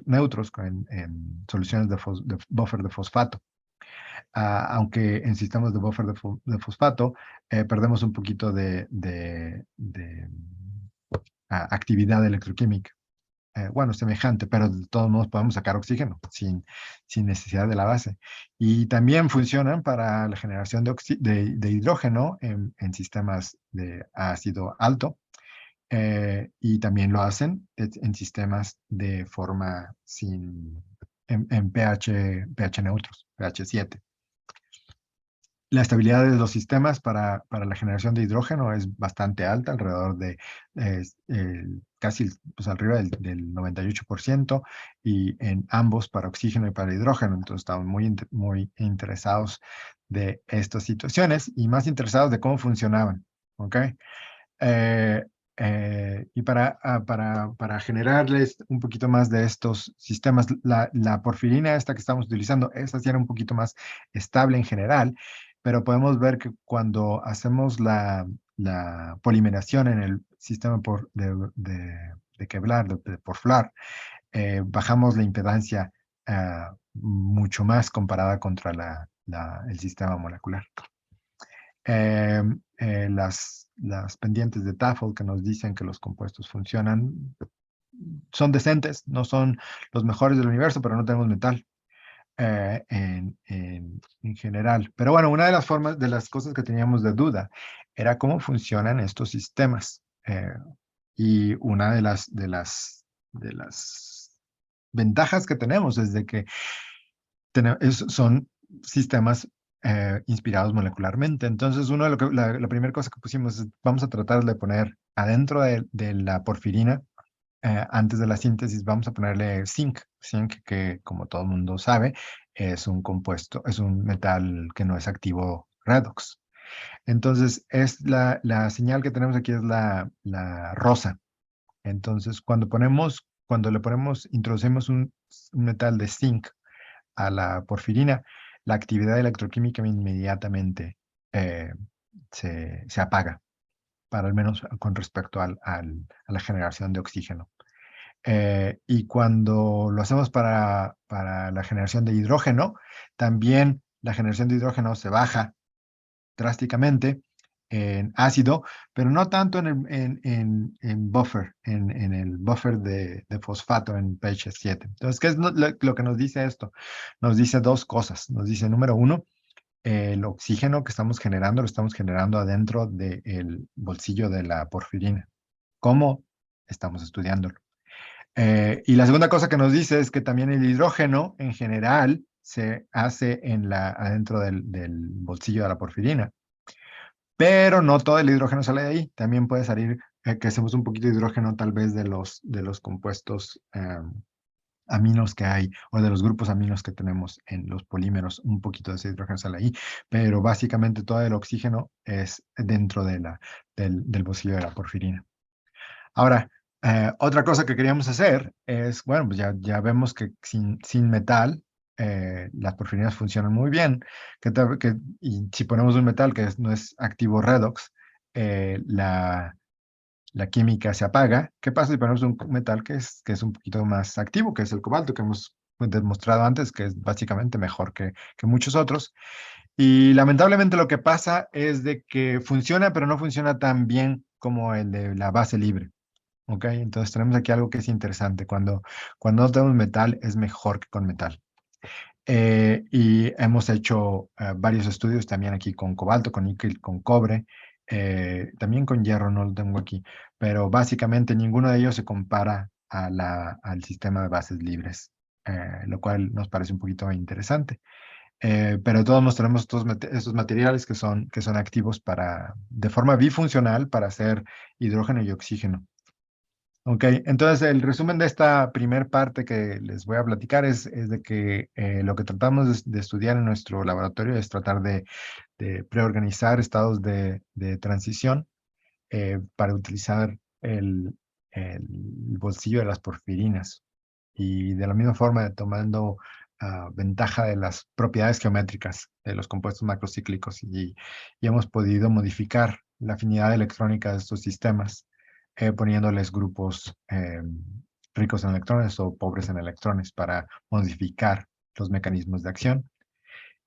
neutros, en soluciones de buffer de fosfato. Aunque en sistemas de buffer de fosfato perdemos un poquito de actividad electroquímica. Bueno, semejante, pero de todos modos podemos sacar oxígeno sin necesidad de la base. Y también funcionan para la generación de hidrógeno en sistemas de ácido alto, y también lo hacen en sistemas de forma en pH neutros, pH 7. La estabilidad de los sistemas para la generación de hidrógeno es bastante alta, alrededor de casi pues arriba del 98%, y en ambos para oxígeno y para hidrógeno. Entonces estamos muy interesados de estas situaciones y más interesados de cómo funcionaban. ¿Ok? Y para generarles un poquito más de estos sistemas, la porfirina esta que estamos utilizando, esta sí era un poquito más estable en general, pero podemos ver que cuando hacemos la polimeración en el sistema de Kevlar, de porflar, bajamos la impedancia mucho más comparada contra el sistema molecular. Las pendientes de Tafel que nos dicen que los compuestos funcionan son decentes, no son los mejores del universo, pero no tenemos metal en general. Pero bueno, una de las cosas que teníamos de duda era cómo funcionan estos sistemas. Y una de las ventajas que tenemos es de que son sistemas inspirados molecularmente. Entonces, la primera cosa que pusimos es, vamos a tratar de poner adentro de la porfirina, antes de la síntesis, vamos a ponerle zinc. Zinc, que como todo el mundo sabe, es un compuesto, es un metal que no es activo redox. Entonces, la señal que tenemos aquí es la rosa. Entonces, cuando introducimos un metal de zinc a la porfirina, la actividad electroquímica inmediatamente se apaga, para al menos con respecto a la generación de oxígeno. Y cuando lo hacemos para la generación de hidrógeno, también la generación de hidrógeno se baja drásticamente en ácido, pero no tanto en buffer, en el buffer de fosfato en pH 7. Entonces, ¿qué es lo que nos dice esto? Nos dice dos cosas. Nos dice, número uno, el oxígeno que estamos generando, lo estamos generando adentro del bolsillo de la porfirina. ¿Cómo? Estamos estudiándolo. Y la segunda cosa que nos dice es que también el hidrógeno, en general, se hace adentro del bolsillo de la porfirina. Pero no todo el hidrógeno sale de ahí. También puede salir, que hacemos un poquito de hidrógeno tal vez de los compuestos aminos que hay, o de los grupos aminos que tenemos en los polímeros. Un poquito de ese hidrógeno sale ahí, pero básicamente todo el oxígeno es dentro del bolsillo de la porfirina. Ahora, otra cosa que queríamos hacer es, bueno, pues ya vemos que sin metal, las porfirinas funcionan muy bien. Y si ponemos un metal que no es activo redox, la química se apaga. ¿Qué pasa si ponemos un metal que es un poquito más activo, que es el cobalto, que hemos demostrado antes, que es básicamente mejor que muchos otros? Y lamentablemente lo que pasa es de que funciona, pero no funciona tan bien como el de la base libre. ¿Ok? Entonces tenemos aquí algo que es interesante. Cuando no tenemos metal, es mejor que con metal. Y hemos hecho varios estudios también aquí con cobalto, con níquel, con cobre, también con hierro, no lo tengo aquí, pero básicamente ninguno de ellos se compara al sistema de bases libres, lo cual nos parece un poquito interesante. Pero todos nos tenemos estos materiales que son activos de forma bifuncional para hacer hidrógeno y oxígeno. Ok, entonces el resumen de esta primer parte que les voy a platicar es de que lo que tratamos de estudiar en nuestro laboratorio es tratar de preorganizar estados de transición para utilizar el bolsillo de las porfirinas y de la misma forma tomando ventaja de las propiedades geométricas de los compuestos macrocíclicos y hemos podido modificar la afinidad electrónica de estos sistemas poniéndoles grupos ricos en electrones o pobres en electrones para modificar los mecanismos de acción.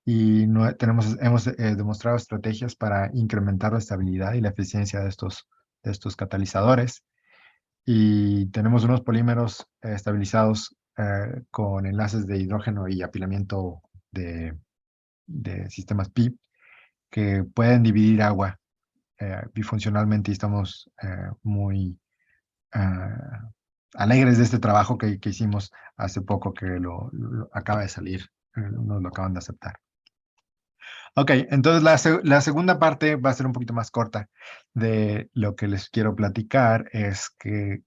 Y hemos demostrado estrategias para incrementar la estabilidad y la eficiencia de estos catalizadores. Y tenemos unos polímeros estabilizados con enlaces de hidrógeno y apilamiento de sistemas pi que pueden dividir agua bifuncionalmente y estamos muy alegres de este trabajo que hicimos hace poco que lo acaba de salir, nos lo acaban de aceptar. Ok, entonces la segunda parte va a ser un poquito más corta de lo que les quiero platicar. Es que,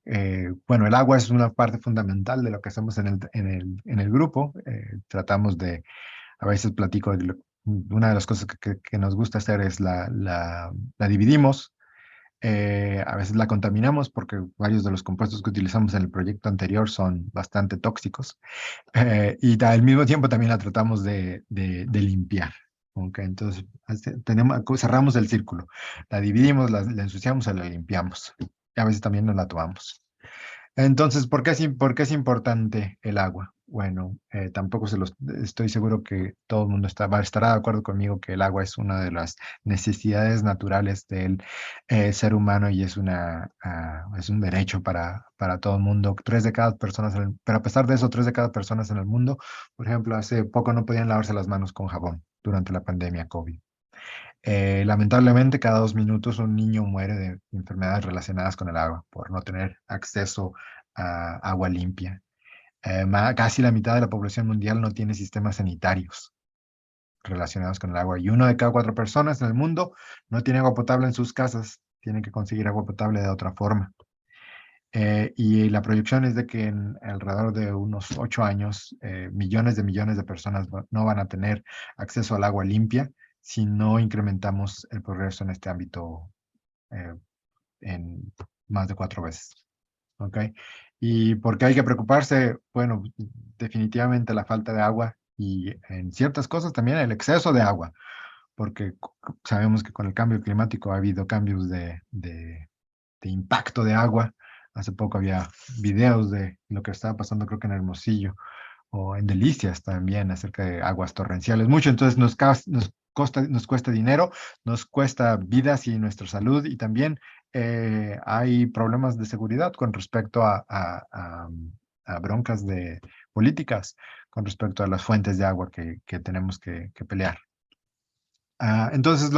bueno, el agua es una parte fundamental de lo que hacemos en el grupo. Tratamos a veces platico, una de las cosas que nos gusta hacer es la dividimos. A veces la contaminamos porque varios de los compuestos que utilizamos en el proyecto anterior son bastante tóxicos. Y al mismo tiempo también la tratamos de limpiar. Okay, entonces cerramos el círculo, la dividimos, la ensuciamos y la limpiamos. Y a veces también nos la tomamos. Entonces, ¿por qué es importante el agua? Bueno, tampoco estoy seguro que todo el mundo estará de acuerdo conmigo que el agua es una de las necesidades naturales del ser humano y es un derecho para todo el mundo. 3 de cada personas, pero a pesar de eso, 3 de cada personas en el mundo, por ejemplo, hace poco no podían lavarse las manos con jabón durante la pandemia COVID. Lamentablemente, cada 2 minutos un niño muere de enfermedades relacionadas con el agua por no tener acceso a agua limpia. Casi la mitad de la población mundial no tiene sistemas sanitarios relacionados con el agua. Y 1 de cada 4 personas en el mundo no tiene agua potable en sus casas. Tienen que conseguir agua potable de otra forma. Y la proyección es de que en alrededor de unos 8 años, millones de personas no van a tener acceso al agua limpia si no incrementamos el progreso en este ámbito en más de 4 veces. ¿Ok? ¿Y por qué hay que preocuparse? Bueno, definitivamente la falta de agua y en ciertas cosas también el exceso de agua, porque sabemos que con el cambio climático ha habido cambios de impacto de agua. Hace poco había videos de lo que estaba pasando, creo que en Hermosillo o en Delicias también, acerca de aguas torrenciales. Mucho, entonces nos cuesta dinero, nos cuesta vidas y nuestra salud, y también hay problemas de seguridad con respecto a broncas de políticas, con respecto a las fuentes de agua que tenemos que pelear. Entonces,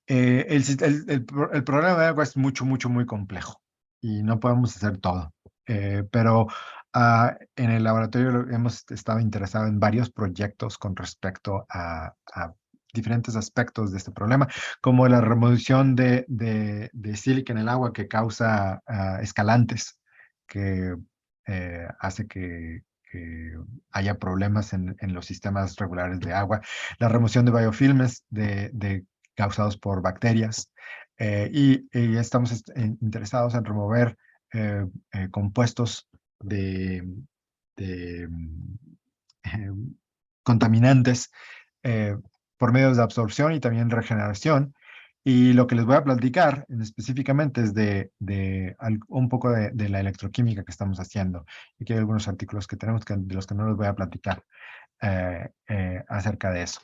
el problema de agua es muy complejo y no podemos hacer todo. Pero En el laboratorio hemos estado interesados en varios proyectos con respecto a diferentes aspectos de este problema, como la remoción de sílica en el agua que causa escalantes, que hace que haya problemas en los sistemas regulares de agua, la remoción de biofilmes causados por bacterias, y estamos interesados en remover compuestos de, de, eh, contaminantes eh, por medios de absorción y también regeneración. Y lo que les voy a platicar específicamente es un poco de la electroquímica que estamos haciendo. Y aquí hay algunos artículos que tenemos de los que no les voy a platicar acerca de eso.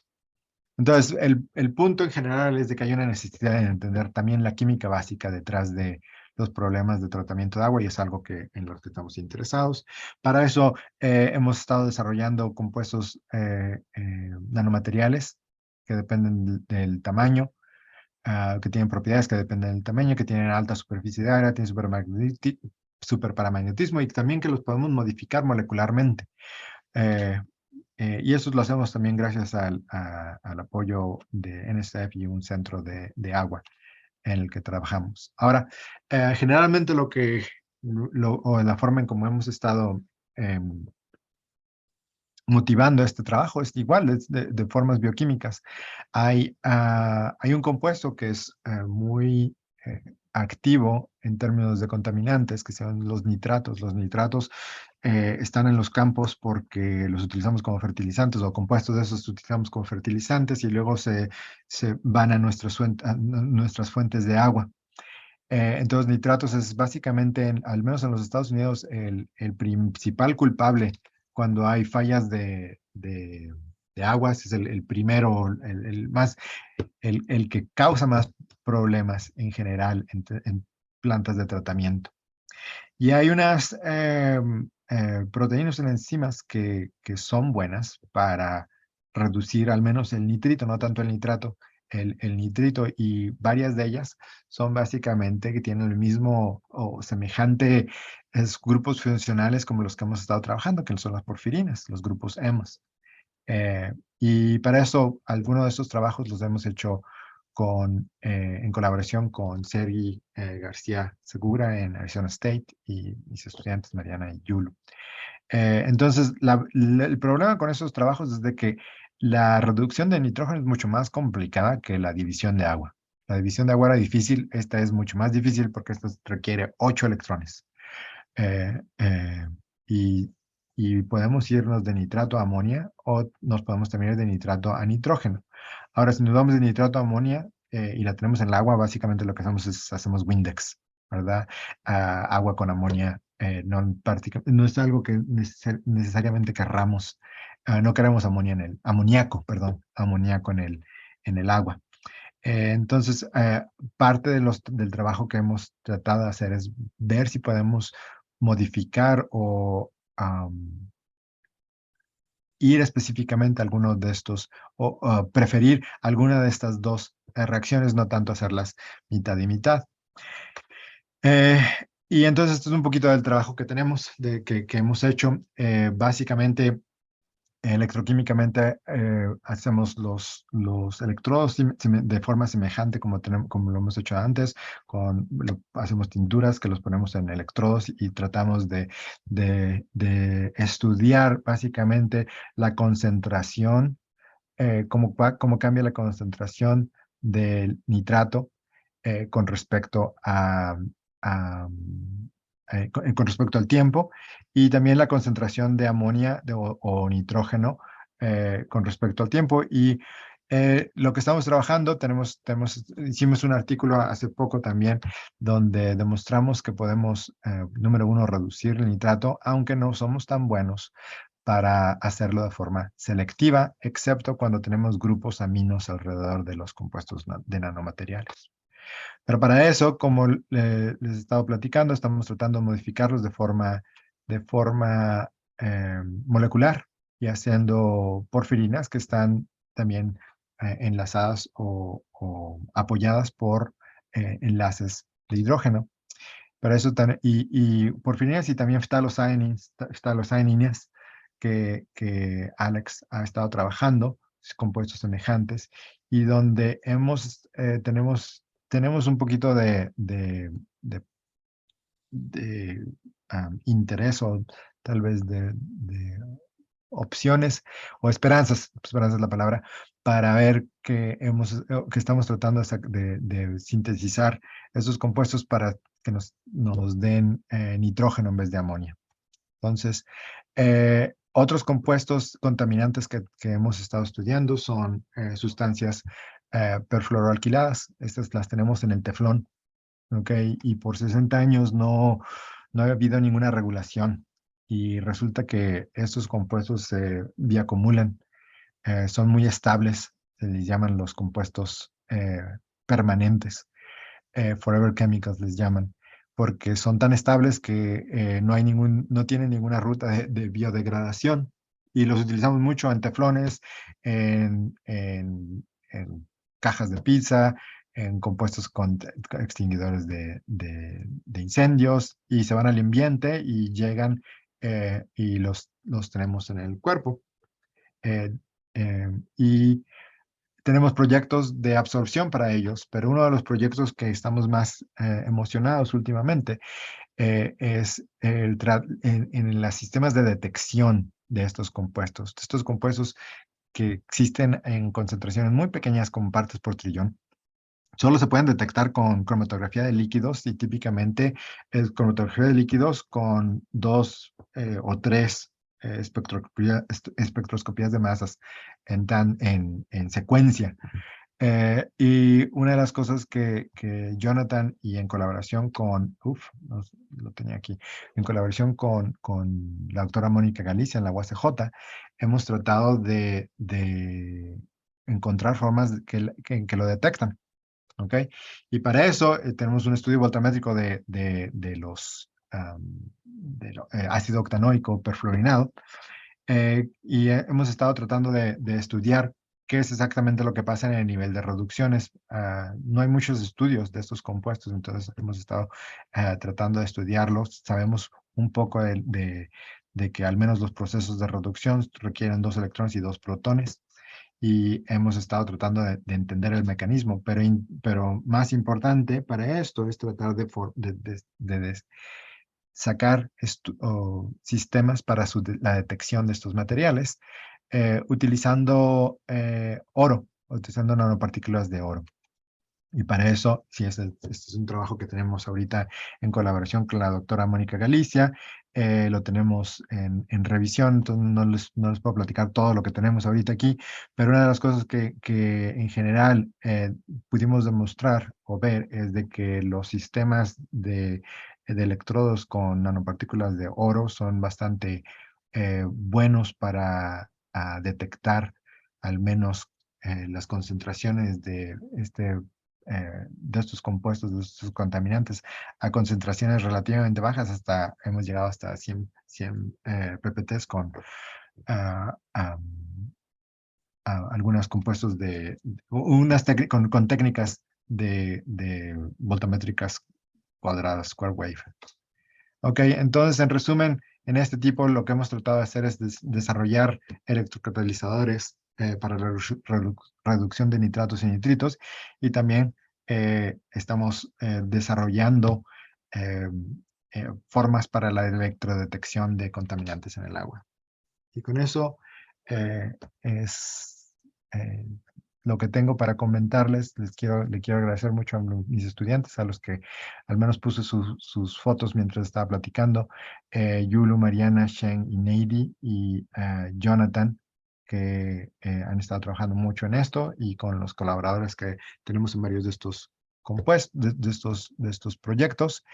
Entonces, el punto en general es de que hay una necesidad de entender también la química básica detrás de los problemas de tratamiento de agua y es algo en los que estamos interesados. Para eso hemos estado desarrollando compuestos nanomateriales que dependen del tamaño, que tienen propiedades que dependen del tamaño, que tienen alta superficie de área, tienen superparamagnetismo y también que los podemos modificar molecularmente. Y eso lo hacemos también gracias al apoyo de NSF y un centro de agua en el que trabajamos. Ahora, generalmente o la forma en cómo hemos estado motivando este trabajo es igual, es de formas bioquímicas. Hay un compuesto que es muy activo en términos de contaminantes, que son los nitratos. Los nitratos están en los campos porque los utilizamos como fertilizantes o compuestos de esos utilizamos como fertilizantes y luego se van a nuestras fuentes de agua. Entonces, nitratos es básicamente, al menos en los Estados Unidos, el principal culpable cuando hay fallas de aguas, es el primero, el que causa más problemas en general en plantas de tratamiento. Y hay unas proteínas en enzimas que son buenas para reducir al menos el nitrito, no tanto el nitrato, el nitrito, y varias de ellas son básicamente que tienen el mismo o semejante grupos funcionales como los que hemos estado trabajando, que son las porfirinas, los grupos hemos. Y para eso, algunos de estos trabajos los hemos hecho en colaboración con Sergi García Segura en Arizona State y mis estudiantes Mariana y Yulu. Entonces, el problema con esos trabajos es de que la reducción de nitrógeno es mucho más complicada que la división de agua. La división de agua era difícil, esta es mucho más difícil porque esta requiere 8 electrones. Eh, eh, y, y podemos irnos de nitrato a amonía o nos podemos también ir de nitrato a nitrógeno. Ahora, si nos vamos de nitrato a amonía y la tenemos en el agua, básicamente lo que hacemos es hacemos Windex, ¿verdad? Agua con amonía no es algo que necesariamente querramos. No queremos amoníaco, perdón, amoníaco en el agua. Entonces, parte del trabajo que hemos tratado de hacer es ver si podemos modificar o ir específicamente a alguno de estos o preferir alguna de estas dos reacciones, no tanto hacerlas mitad y mitad. Y entonces esto es un poquito del trabajo que tenemos, que hemos hecho. Básicamente, electroquímicamente hacemos los electrodos de forma semejante como lo hemos hecho antes, hacemos tinturas que los ponemos en electrodos y tratamos de estudiar básicamente la concentración, cómo cambia la concentración del nitrato con respecto con respecto al tiempo, y también la concentración de amonía o nitrógeno con respecto al tiempo. Y lo que estamos trabajando, hicimos un artículo hace poco también donde demostramos que podemos, número uno, reducir el nitrato, aunque no somos tan buenos para hacerlo de forma selectiva, excepto cuando tenemos grupos aminos alrededor de los compuestos de nanomateriales. Pero para eso, como les he estado platicando, estamos tratando de modificarlos de forma molecular y haciendo porfirinas que están también enlazadas o apoyadas por enlaces de hidrógeno. Para eso, y porfirinas y también phtalocyaninas que Alex ha estado trabajando, compuestos semejantes, y donde tenemos un poquito de interés o tal vez de opciones o esperanzas es la palabra, para ver que estamos tratando de sintetizar esos compuestos para que nos den nitrógeno en vez de amonio. Entonces, otros compuestos contaminantes que hemos estado estudiando son sustancias perfluoroalquiladas. Estas las tenemos en el teflón, ¿ok? Y por 60 años no ha habido ninguna regulación. Y resulta que estos compuestos se bioacumulan, son muy estables, se les llaman los compuestos permanentes, forever chemicals les llaman, porque son tan estables que no tienen ninguna ruta de biodegradación. Y los utilizamos mucho en teflones, en cajas de pizza, en compuestos con extinguidores de incendios, y se van al ambiente y llegan y los tenemos en el cuerpo. Y tenemos proyectos de absorción para ellos, pero uno de los proyectos que estamos más emocionados últimamente es en los sistemas de detección de estos compuestos. Estos compuestos que existen en concentraciones muy pequeñas como partes por trillón, solo se pueden detectar con cromatografía de líquidos, y típicamente es cromatografía de líquidos con 2 o 3 espectroscopías de masas en secuencia. Y una de las cosas que Jonathan, y en colaboración lo tenía aquí, en colaboración con la doctora Mónica Galicia en la UACJ, hemos tratado de encontrar formas que lo detectan. ¿Ok? Y para eso tenemos un estudio voltamétrico de los ácido octanoico perfluorinado, y hemos estado tratando de estudiar qué es exactamente lo que pasa en el nivel de reducciones. No hay muchos estudios de estos compuestos, entonces hemos estado tratando de estudiarlos. Sabemos un poco de que al menos los procesos de reducción requieren 2 electrones y 2 protones, y hemos estado tratando de entender el mecanismo, pero más importante para esto es tratar de sacar sistemas para la detección de estos materiales, utilizando nanopartículas de oro. Y para eso, sí, este es un trabajo que tenemos ahorita en colaboración con la doctora Mónica Galicia. Lo tenemos en revisión, entonces no les puedo platicar todo lo que tenemos ahorita aquí, pero una de las cosas que en general pudimos demostrar o ver es de que los sistemas de electrodos con nanopartículas de oro son bastante buenos para detectar al menos las concentraciones de estos compuestos, de estos contaminantes, a concentraciones relativamente bajas. Hemos llegado hasta 100 ppts con algunos compuestos con técnicas de voltamétricas cuadradas, square wave. Ok, entonces en resumen, en este tipo lo que hemos tratado de hacer es desarrollar electrocatalizadores para la reducción de nitratos y nitritos, y también estamos desarrollando eh, formas para la electrodetección de contaminantes en el agua. Y con eso es lo que tengo para comentarles. Le quiero agradecer mucho a mis estudiantes, a los que al menos puse sus fotos mientras estaba platicando, Yulu, Mariana, Shen y Neidi, y Jonathan, que han estado trabajando mucho en esto, y con los colaboradores que tenemos en varios de estos de estos proyectos.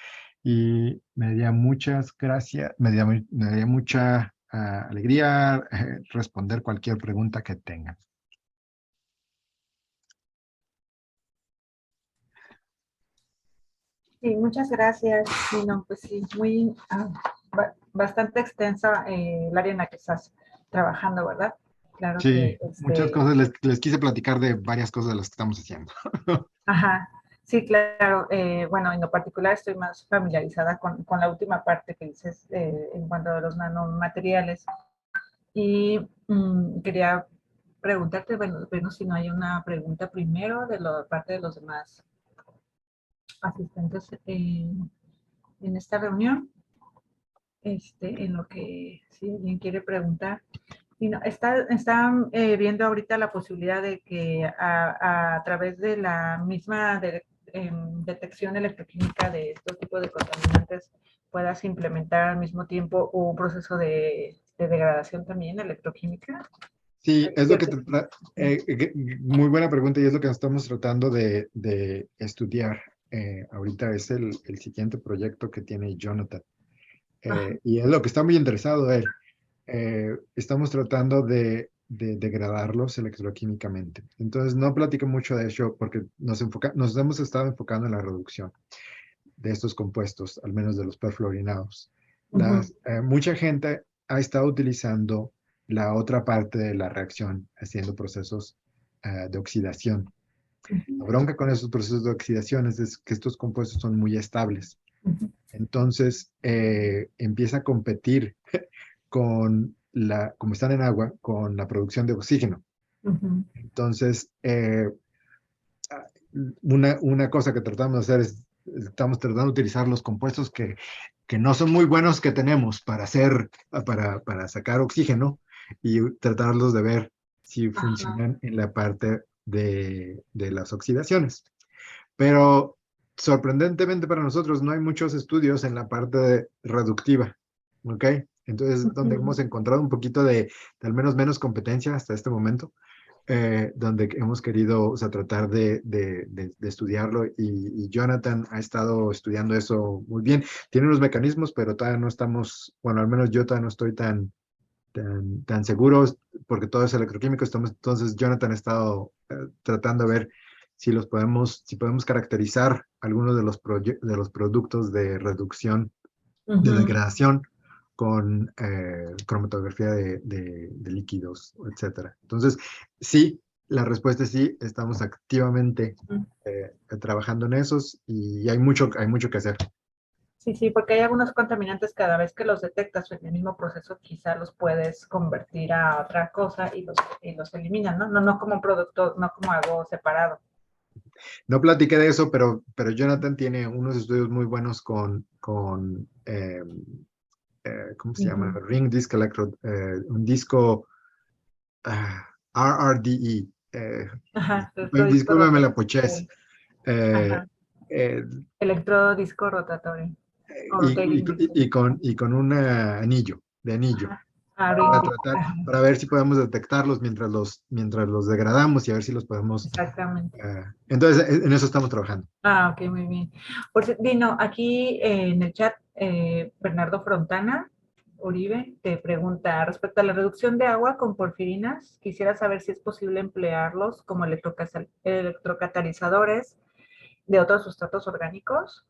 Y me daría muchas gracias, me daría mucha alegría responder cualquier pregunta que tengan. Sí, muchas gracias. Sí, no, pues sí, bastante extensa el área en la que estás trabajando, ¿verdad? Claro Sí, que, muchas cosas. Les quise platicar de varias cosas de las que estamos haciendo. ajá, Sí, claro. Bueno, en lo particular estoy más familiarizada con la última parte que dices en cuanto a los nanomateriales. Y quería preguntarte, bueno, si no hay una pregunta primero de la parte de los demás asistentes en esta reunión, en lo que si alguien quiere preguntar. Y no, están viendo ahorita la posibilidad de que a través de la misma detección electroquímica de estos tipos de contaminantes puedas implementar al mismo tiempo un proceso de degradación también electroquímica. Sí, es lo que Cierto. muy buena pregunta y es lo que estamos tratando de estudiar. Ahorita es el siguiente proyecto que tiene Jonathan. Ajá. Y es lo que está muy interesado él. Estamos tratando de degradarlos electroquímicamente. Entonces, no platico mucho de eso porque nos hemos estado enfocando en la reducción de estos compuestos, al menos de los perfluorinados. Ujú, Mucha gente ha estado utilizando la otra parte de la reacción, haciendo procesos de oxidación. La ujú, bronca con esos procesos de oxidación es que estos compuestos son muy estables. ujú, Entonces, empieza a competir como están en agua, con la producción de oxígeno. ujú, Entonces, una cosa que tratamos de hacer estamos tratando de utilizar los compuestos que no son muy buenos que tenemos para sacar oxígeno y tratarlos de ver si ajá, funcionan en la parte de las oxidaciones. Pero sorprendentemente para nosotros no hay muchos estudios en la parte reductiva, ¿ok? Entonces, donde ujú, hemos encontrado un poquito de al menos menos competencia hasta este momento, donde hemos querido, o sea, tratar de estudiarlo y Jonathan ha estado estudiando eso muy bien. Tiene unos mecanismos, pero todavía no estamos, bueno, al menos yo todavía no estoy tan seguros porque todo es electroquímico. Entonces, Jonathan ha estado tratando de ver si podemos caracterizar algunos de los productos de reducción, de ujú. degradación con cromatografía de líquidos, etcétera. Entonces, sí, la respuesta es sí, estamos activamente trabajando en esos y hay mucho que hacer. Sí, sí, porque hay algunos contaminantes cada vez que los detectas en el mismo proceso, quizá los puedes convertir a otra cosa y los eliminan, ¿no? No, no como un producto, no como algo separado. No platiqué de eso, pero Jonathan tiene unos estudios muy buenos ¿cómo se llama? Ujú. Ring Disc Electrode, un disco RRDE. Ajá, electrodisco Discúlpame la pochez. rotatorio. Eh, Ajá, eh, electrodisco rotatorio. O rotating disc. y con un anillo, de anillo, Ajá. Ah, ring disc. Ajá, para ver si podemos detectarlos mientras los degradamos y a ver si los podemos. exactamente. Entonces, en eso estamos trabajando. Ah, ok, muy bien. Dino, aquí en el chat, Bernardo Frontana Uribe te pregunta respecto a la reducción de agua con porfirinas, quisiera saber si es posible emplearlos como electrocatalizadores de otros sustratos orgánicos.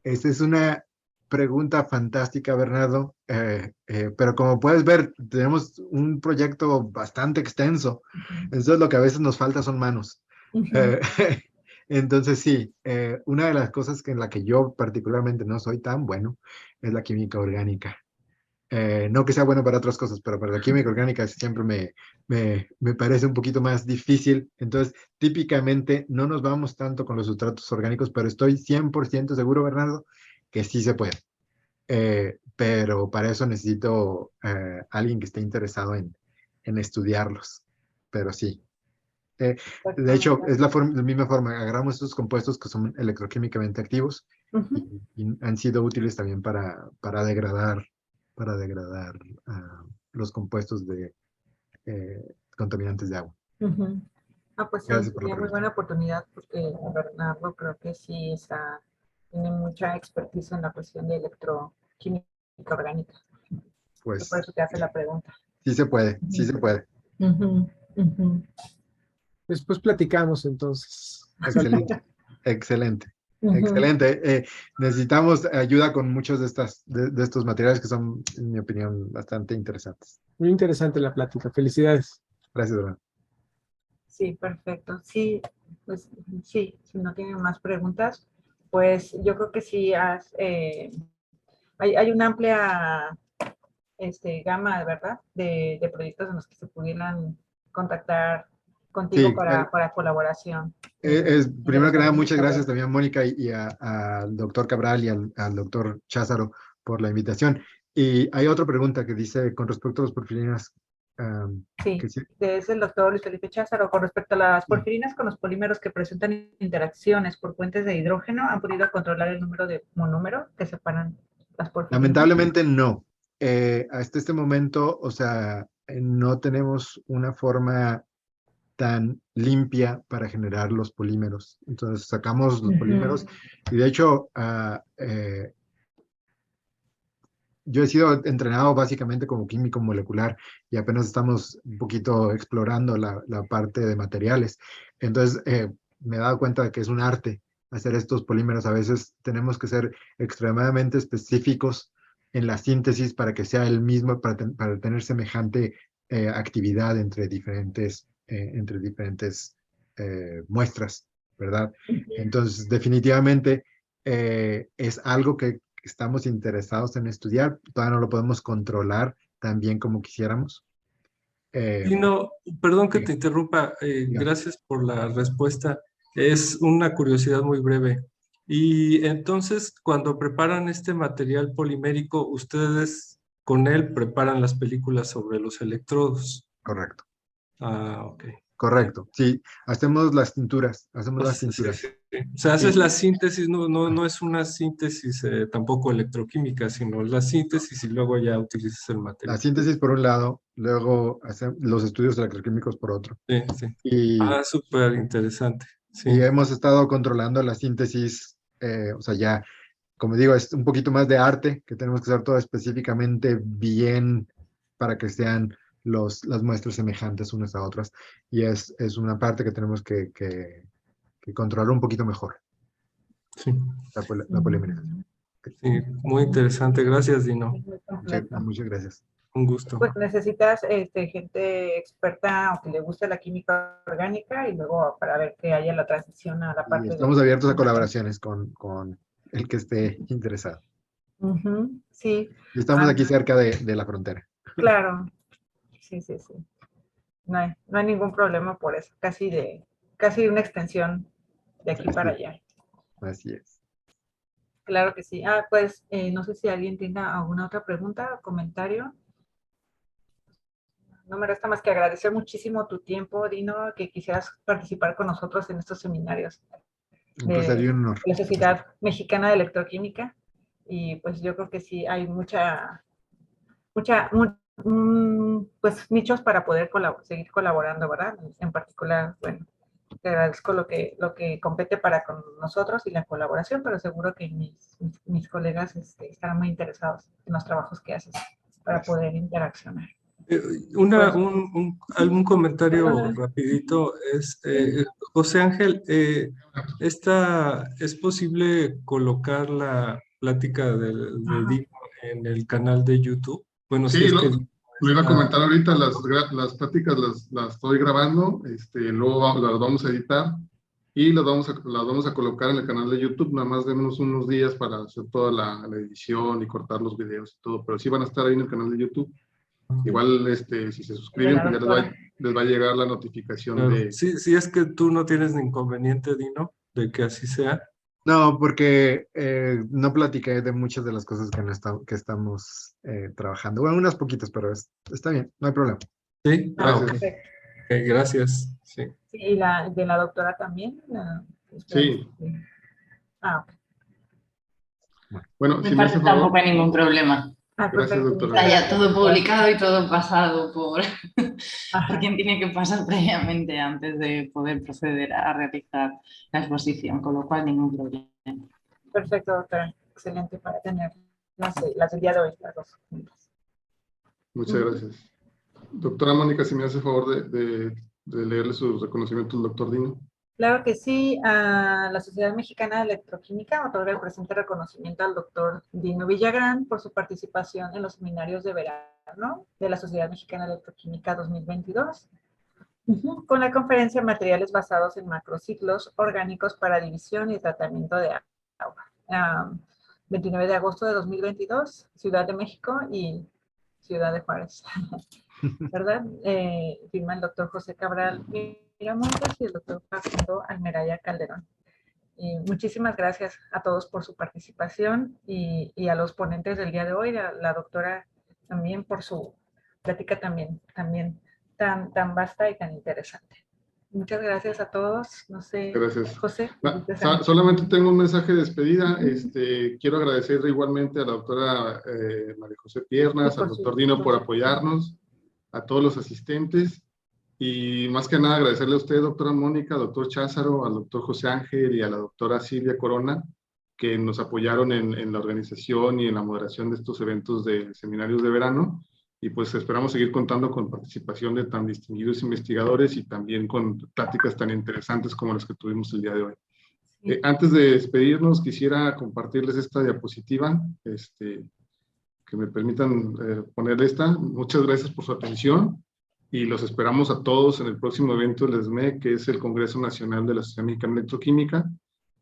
Esta es una pregunta fantástica, Bernardo, pero como puedes ver, tenemos un proyecto bastante extenso, entonces lo que a veces nos falta son manos. Ujú, Eh, entonces sí, una de las cosas en la que yo particularmente no soy tan bueno es la química orgánica. No que sea bueno para otras cosas, pero para la química orgánica siempre me parece un poquito más difícil. Entonces, típicamente no nos vamos tanto con los sustratos orgánicos, pero estoy 100% seguro, Bernardo, que sí se puede. Pero para eso necesito alguien que esté interesado en estudiarlos. Pero sí. De hecho, exactamente. es la misma forma. Agarramos estos compuestos que son electroquímicamente activos y, Ujú, y han sido útiles también para degradar los compuestos de contaminantes de agua. ujú. Ah, pues sí, Gracias por la sería muy pregunta. buena oportunidad porque Bernardo creo que sí tiene mucha expertise en la cuestión de electroquímica orgánica. Por Pues eso te hace la pregunta. sí se puede, sí Ujú, se puede. ujú, ujú, Después platicamos entonces. Excelente, excelente, ujú. excelente. Necesitamos ayuda con muchos de estos materiales que son, en mi opinión, bastante interesantes. Muy interesante la plática. Felicidades. Gracias, Bernardo. Sí, perfecto. Sí, pues sí, si no tienen más preguntas, pues yo creo que sí hay una amplia gama, ¿verdad? De proyectos en los que se pudieran contactar contigo Sí, para colaboración de primero los que nada, alumnos muchas gracias jóvenes. también a Mónica al doctor Cabral y al doctor Cházaro por la invitación. Y hay otra pregunta que dice con respecto a los porfirinas, Sí, que sí, es el doctor Luis Felipe Cházaro. Con respecto a las sí. porfirinas con los polímeros que presentan interacciones por puentes de hidrógeno, ¿han podido controlar el número de monómeros que separan las porfirinas? Lamentablemente no. Hasta este momento, o sea, no tenemos una forma tan limpia para generar los polímeros. Entonces sacamos los polímeros y de hecho yo he sido entrenado básicamente como químico molecular y apenas estamos un poquito explorando la parte de materiales. Entonces, me he dado cuenta de que es un arte hacer estos polímeros. A veces tenemos que ser extremadamente específicos en la síntesis para que sea el mismo, para tener semejante actividad entre diferentes muestras, ¿verdad? Entonces, definitivamente es algo que estamos interesados en estudiar, todavía no lo podemos controlar tan bien como quisiéramos. Y no, perdón que Diga, te interrumpa, diga. gracias por la respuesta. Es una curiosidad muy breve. Y entonces, cuando preparan este material polimérico, ustedes con él preparan las películas sobre los electrodos. Correcto, Ah, ok. correcto. Sí, hacemos las tinturas, hacemos O las sea, sí, tinturas. sí, sí. O sea, haces Sí, la síntesis, no es una síntesis tampoco electroquímica, sino la síntesis y luego ya utilizas el la material. síntesis por un lado, luego hacemos los estudios electroquímicos por otro. Sí, sí. Y, Ah, súper interesante. y Sí. hemos estado controlando la síntesis, o sea, ya, como digo, es un poquito más de arte, que tenemos que hacer todo específicamente bien para que sean las muestras semejantes unas a otras. Y es una parte que tenemos que controlar un poquito mejor, Sí. la polimerización. Sí, muy interesante. Gracias, Dino. Es muy Muchas, completo. muchas gracias. Un gusto. Pues necesitas gente experta o que le guste la química orgánica y luego para ver que haya la transición a la Y parte de estamos abiertos a material. colaboraciones con el que esté interesado. Ujú, sí, Y estamos aquí cerca de la frontera. claro, sí, sí, sí. No hay ningún problema por eso, casi una extensión de aquí para Así, allá. así es. Claro que sí. Pues no sé si alguien tenga alguna otra pregunta o comentario. No me resta más que agradecer muchísimo tu tiempo, Dino, que quisieras participar con nosotros en estos seminarios Un placer y de un honor. la Sociedad Mexicana de Electroquímica. Y pues yo creo que sí hay pues nichos para poder seguir colaborando, ¿verdad? En particular, bueno, te agradezco lo que compete para con nosotros y la colaboración, pero seguro que mis colegas estarán muy interesados en los trabajos que haces para Gracias. poder interaccionar. Eh, Pues, algún comentario perdóname. rapidito es, José Ángel, ¿es posible colocar la plática de Ajá. Dino en el canal de YouTube? Bueno, si Sí, es que lo iba a está... comentar ahorita, las pláticas las estoy grabando, luego las vamos a editar y las vamos a colocar en el canal de YouTube, nada más démonos unos días para hacer toda la edición y cortar los videos y todo, pero sí van a estar ahí en el canal de YouTube. Igual, si se El de suscriben, la pues ya doctora. les va a llegar la notificación Claro. de... Sí, sí es que tú no tienes inconveniente, Dino, de que así sea. No, porque no platiqué de muchas de las cosas que estamos trabajando. Bueno, unas poquitas, pero está bien, no hay problema. Sí, ok. Gracias. Perfecto. Gracias. Sí. Sí, y de la doctora también. Esperemos Sí, que sí. Ok. Bueno, bueno, Me si me hace parece tampoco favor, hay ningún problema. gracias, Perfecto. doctora. Muchas Está ya gracias. todo publicado y todo pasado por Ajá. quien tiene que pasar previamente antes de poder proceder a realizar la exposición, con lo cual ningún problema. Perfecto, doctora. Excelente para tener las del día de hoy, las dos juntas. Muchas gracias. Doctora Mónica, si me hace favor de leerle sus reconocimientos al doctor Dino. Claro que sí, a la Sociedad Mexicana de Electroquímica otorga el presente reconocimiento al doctor Dino Villagrán por su participación en los seminarios de verano de la Sociedad Mexicana de Electroquímica 2022. Con la conferencia Materiales basados en macrociclos orgánicos para división y tratamiento de agua. 29 de agosto de 2022, Ciudad de México y Ciudad de Juárez, ¿verdad? Firma el doctor José Cabral Miramontes y el doctor Facundo Almeraya Calderón. Y muchísimas gracias a todos por su participación y a los ponentes del día de hoy, a la doctora también por su plática también tan vasta y tan interesante. Muchas gracias a todos. No sé, Gracias. José. Solamente tengo un mensaje de despedida. Quiero agradecer igualmente a la doctora María José Piernas, al doctor Dino por apoyarnos, a todos los asistentes y más que nada agradecerle a usted, doctora Mónica, al doctor Cházaro, al doctor José Ángel y a la doctora Silvia Corona, que nos apoyaron en la organización y en la moderación de estos eventos de seminarios de verano. Y pues esperamos seguir contando con participación de tan distinguidos investigadores y también con pláticas tan interesantes como las que tuvimos el día de hoy. Antes de despedirnos, quisiera compartirles esta diapositiva, que me permitan poner esta. Muchas gracias por su atención y los esperamos a todos en el próximo evento del ESME, que es el Congreso Nacional de la Sociedad Mexicana de Electroquímica,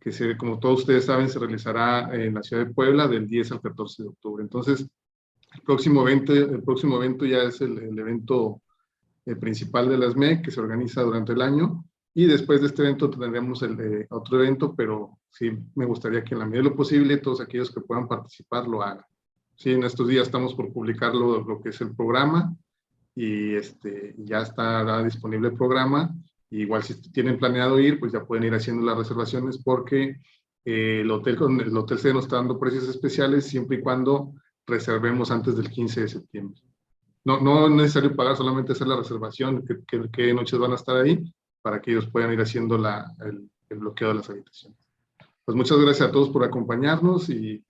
que como todos ustedes saben, se realizará en la ciudad de Puebla del 10 al 14 de octubre. Entonces, el próximo evento ya es el evento principal de la ESME, que se organiza durante el año, y después de este evento tendremos otro evento, pero sí me gustaría que en la medida de lo posible todos aquellos que puedan participar lo hagan. Sí, en estos días estamos por publicar lo que es el programa, y ya estará disponible el programa. Y igual si tienen planeado ir, pues ya pueden ir haciendo las reservaciones, porque el hotel se nos está dando precios especiales siempre y cuando reservemos antes del 15 de septiembre. No es necesario pagar, solamente hacer la reservación, qué noches van a estar ahí, para que ellos puedan ir haciendo el bloqueo de las habitaciones. Pues muchas gracias a todos por acompañarnos y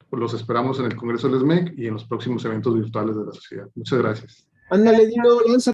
pues los esperamos en el Congreso del ESMEC y en los próximos eventos virtuales de la sociedad. Muchas gracias. Ándale, Dino, lanza